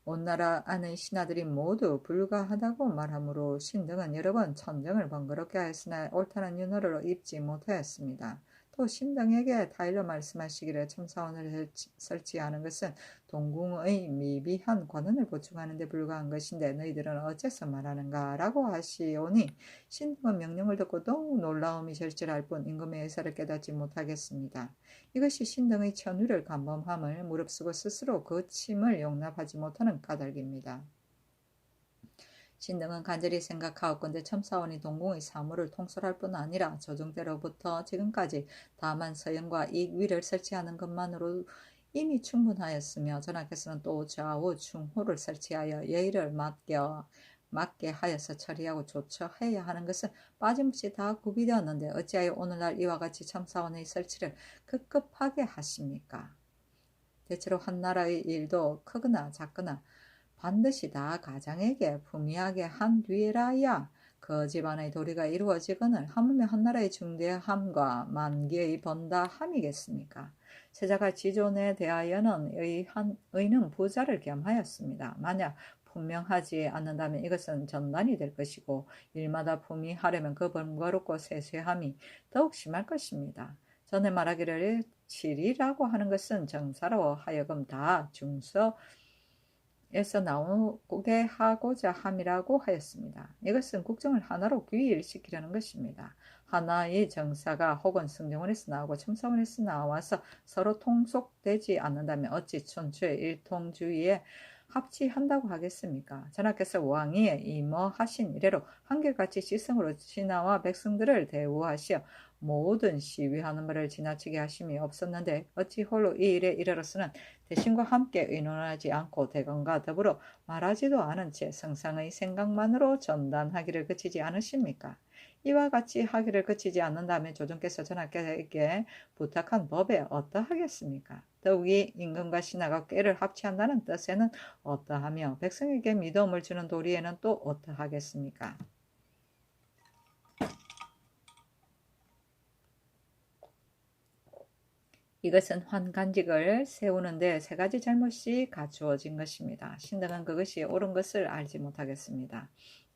온 나라 안의 신하들이 모두 불가하다고 말하므로 신등은 여러 번 천정을 번거롭게 하였으나 옳다는 윤호를 입지 못하였습니다. 또 신등에게 타일러 말씀하시기를 첨사원을 설치하는 것은 동궁의 미비한 관원을 보충하는 데 불과한 것인데 너희들은 어째서 말하는가 라고 하시오니 신등은 명령을 듣고 더욱 놀라움이 절실할 뿐 임금의 의사를 깨닫지 못하겠습니다. 이것이 신등의 천위를 간범함을 무릅쓰고 스스로 거침을 용납하지 못하는 까닭입니다. 신등은 간절히 생각하옵건대 첨사원이 동궁의 사무를 통솔할 뿐 아니라 조정 때로부터 지금까지 다만 서연과 이위를 설치하는 것만으로 이미 충분하였으며 전하께서는 또 좌우 중호를 설치하여 예의를 맞게 하여서 처리하고 조처해야 하는 것은 빠짐없이 다 구비되었는데 어찌하여 오늘날 이와 같이 첨사원의 설치를 급급하게 하십니까? 대체로 한 나라의 일도 크거나 작거나 반드시 다 가장에게 품위하게 한 뒤에라야 그 집안의 도리가 이루어지거늘 하물며 한 나라의 중대함과 만기의 번다함이겠습니까? 세자가 지존에 대하여는 의는 부자를 겸하였습니다. 만약 분명하지 않는다면 이것은 전단이 될 것이고 일마다 품위하려면 그 번거롭고 세세함이 더욱 심할 것입니다. 전에 말하기를 칠이라고 하는 것은 정사로 하여금 다 중서 에서 나오게 하고자 함이라고 하였습니다. 이것은 국정을 하나로 귀일시키려는 것입니다. 하나의 정사가 혹은 승정원에서 나오고 첨사원에서 나와서 서로 통속되지 않는다면 어찌 춘추의 일통주의에 합치한다고 하겠습니까? 전하께서 왕위에 임하신 이래로 한결같이 지성으로 신하와 백성들을 대우하시어 모든 시위하는 바를 지나치게 하심이 없었는데 어찌 홀로 이 일에 이르러서는 대신과 함께 의논하지 않고 대건과 더불어 말하지도 않은 채 성상의 생각만으로 전단하기를 그치지 않으십니까? 이와 같이 하기를 그치지 않는다면 조정께서 전하께 부탁한 법에 어떠하겠습니까? 더욱이 임금과 신하가 꾀를 합치한다는 뜻에는 어떠하며 백성에게 믿음을 주는 도리에는 또 어떠하겠습니까? 이것은 환관직을 세우는데 세 가지 잘못이 갖추어진 것입니다. 신등은 그것이 옳은 것을 알지 못하겠습니다.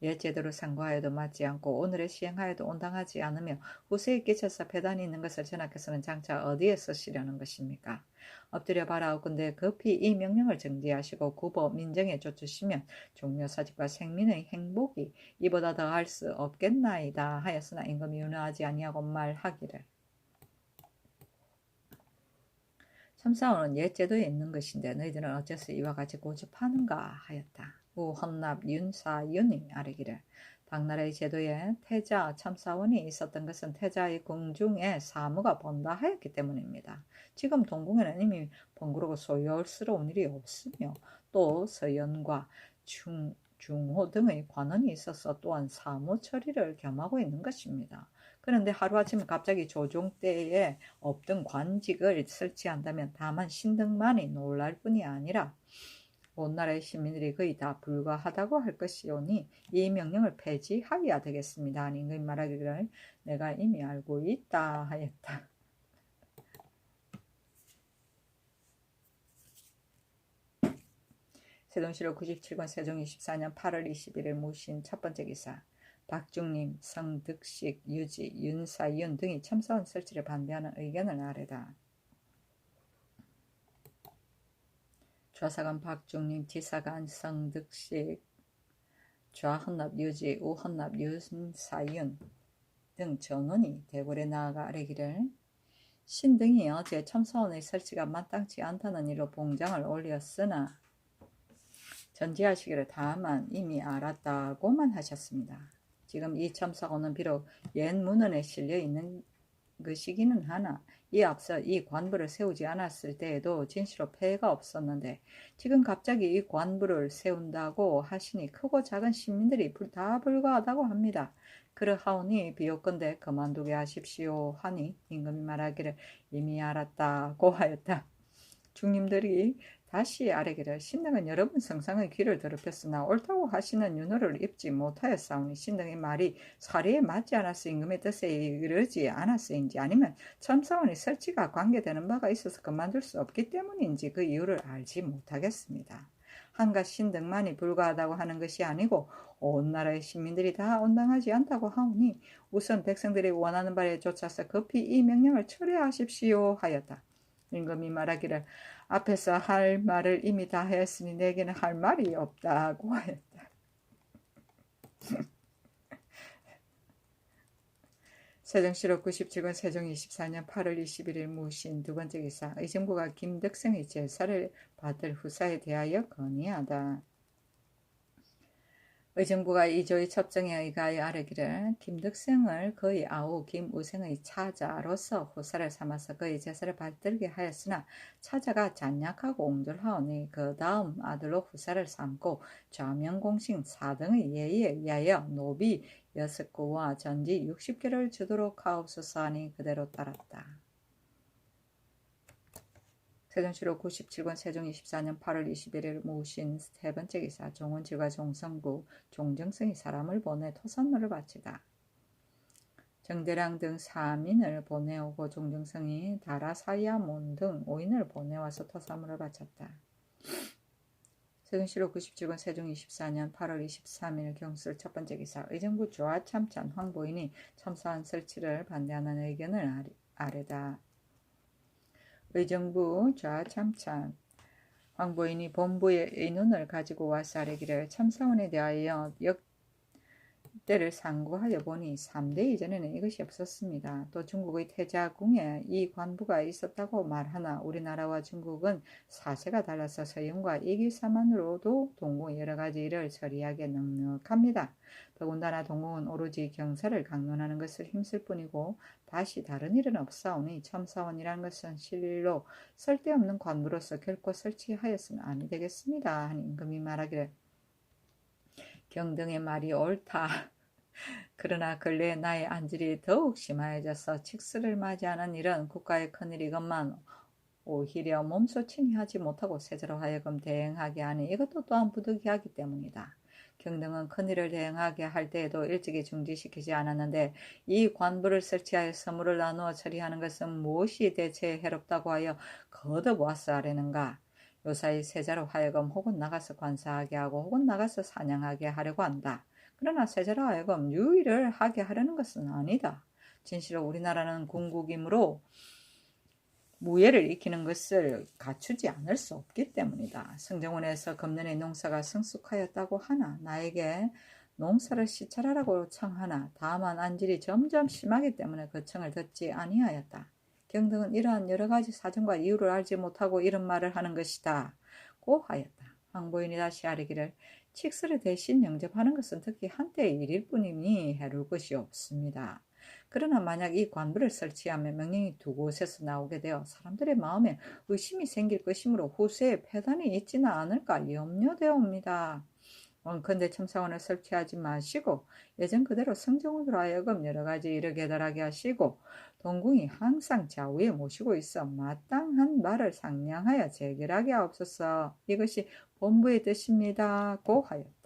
옛 제도를 상고하여도 맞지 않고 오늘의 시행하여도 온당하지 않으며 후세에 끼쳐서 배단이 있는 것을 전하께서는 장차 어디에 쓰시려는 것입니까? 엎드려 바라옵건대 급히 이 명령을 정지하시고 구보 민정에 쫓으시면 종묘 사직과 생민의 행복이 이보다 더할 수 없겠나이다 하였으나 임금이 윤허하지 아니하고 말하기를 첨사원은 옛 제도에 있는 것인데 너희들은 어째서 이와 같이 고집하는가 하였다. 우헌납 윤사윤이 아뢰기를 당나라의 제도에 태자 참사원이 있었던 것은 태자의 궁중에 사무가 번다 하였기 때문입니다. 지금 동궁에는 이미 번거롭고 소요스러운 일이 없으며 또 서연과 중호 등의 관원이 있어서 또한 사무 처리를 겸하고 있는 것입니다. 그런데 하루아침에 갑자기 조종 때에 없던 관직을 설치한다면 다만 신등만이 놀랄 뿐이 아니라 온 나라의 시민들이 거의 다 불과하다고 할 것이오니 이 명령을 폐지하여야 되겠습니다. 임금이 말하기를 내가 이미 알고 있다 하였다. 세종시로 97권 세종 24년 8월 21일 무신 첫 번째 기사 박중림, 성득식, 유지, 윤사윤 등이 참사원 설치를 반대하는 의견을 아래다. 좌사관 박중림, 지사관 성득식, 좌헌납 유지, 우헌납 윤사윤 등 전원이 대궐에 나아가 아뢰기를 신등이 어제 참사원의 설치가 마땅치 않다는 일로 봉장을 올렸으나 전지하시기를 다만 이미 알았다고만 하셨습니다. 지금 이 참사원은 비록 옛 문헌에 실려 있는 것이기는 하나 이 앞서 이 관부를 세우지 않았을 때에도 진시로 폐해가 없었는데 지금 갑자기 이 관부를 세운다고 하시니 크고 작은 시민들이 다 불과하다고 합니다. 그러하오니 비옵건대 그만두게 하십시오 하니 임금이 말하기를 이미 알았다고 하였다. 중림들이 다시 아뢰기를 신등은 여러 번 성상의 귀를 더럽혔으나 옳다고 하시는 윤호를 입지 못하였사오니 신등의 말이 사리에 맞지 않아서 임금의 뜻에 이르지 않았어인지 아니면 참사원의 설치가 관계되는 바가 있어서 그만둘 수 없기 때문인지 그 이유를 알지 못하겠습니다. 한갓 신등만이 불과하다고 하는 것이 아니고 온 나라의 시민들이 다 온당하지 않다고 하오니 우선 백성들이 원하는 바에 쫓아서 급히 이 명령을 철회하십시오 하였다. 임금이 말하기를 앞에서 할 말을 이미 다 했으니 내게는 할 말이 없다고 하였다. 세종시록 97권 세종 24년 8월 21일 무신 두 번째 기사 의정부가 김덕성의 제사를 받을 후사에 대하여 건의하다. 의정부가 이조의 첩정에 의하여 아뢰기를 김덕성을 그의 아우 김우생의 차자로서 후사를 삼아서 그의 제사를 받들게 하였으나 차자가 잔약하고 옹졸하오니 그 다음 아들로 후사를 삼고 좌명공식 4등의 예의에 의하여 노비 6구와 전지 60개를 주도록 하옵소서 하니 그대로 따랐다. 세종시록 97권 세종 24년 8월 21일 무신 세 번째 기사 종원질과 종성부 종정성이 사람을 보내 토산로를 바치다. 정대량 등 4민을 보내오고 종정성이 다라사야몬 등 5인을 보내와서 토산로를 바쳤다. 세종시록 97권 세종 24년 8월 23일 경술 첫 번째 기사 의정부 조화참찬 황보인이 참사원 설치를 반대하는 의견을 아래다. 의정부 좌참찬 황보인이 본부의 의논을 가지고 와서 아뢰기를 참사원에 대하여 역대를 상고하여 보니 3대 이전에는 이것이 없었습니다. 또 중국의 태자궁에 이 관부가 있었다고 말하나 우리나라와 중국은 사세가 달라서 서양과 이길사만으로도 동궁의 여러 가지 일을 처리하기에 넉넉합니다. 더군다나 동궁은 오로지 경사를 강론하는 것을 힘쓸 뿐이고 다시 다른 일은 없사오니 참사원이라는 것은 실로 쓸데없는 관부로서 결코 설치하였으면 아니 되겠습니다. 하니 임금이 말하기를 경등의 말이 옳다. 그러나 근래에 나의 안질이 더욱 심하여져서 칙수를 맞이하는 일은 국가의 큰일이건만 오히려 몸소 친히하지 못하고 세자로 하여금 대행하게 하니 이것도 또한 부득이하기 때문이다. 경등은 큰일을 대행하게 할 때에도 일찍이 중지시키지 않았는데 이 관부를 설치하여 서무를 나누어 처리하는 것은 무엇이 대체 해롭다고 하여 거듭 와서 아뢰는가. 요사이 세자로 하여금 혹은 나가서 관사하게 하고 혹은 나가서 사냥하게 하려고 한다. 그러나 세자로 하여금 유의를 하게 하려는 것은 아니다. 진실로 우리나라는 궁국이므로 무예를 익히는 것을 갖추지 않을 수 없기 때문이다. 성정원에서 금년에 농사가 성숙하였다고 하나 나에게 농사를 시찰하라고 청하나 다만 안질이 점점 심하기 때문에 그 청을 듣지 아니하였다. 경등은 이러한 여러 가지 사정과 이유를 알지 못하고 이런 말을 하는 것이다. 고 하였다. 황보인이 다시 아뢰기를 칙스를 대신 영접하는 것은 특히 한때의 일일 뿐이니 해로울 것이 없습니다. 그러나 만약 이 관부를 설치하면 명령이 두 곳에서 나오게 되어 사람들의 마음에 의심이 생길 것이므로 후세에 폐단이 있지는 않을까 염려되옵니다. 원컨대 첨사원을 설치하지 마시고 예전 그대로 성정으로 하여금 여러 가지 일을 계달하게 하시고 동궁이 항상 좌우에 모시고 있어 마땅한 말을 상냥하여 재결하게 하옵소서. 이것이 본부의 뜻입니다. 고 하였다.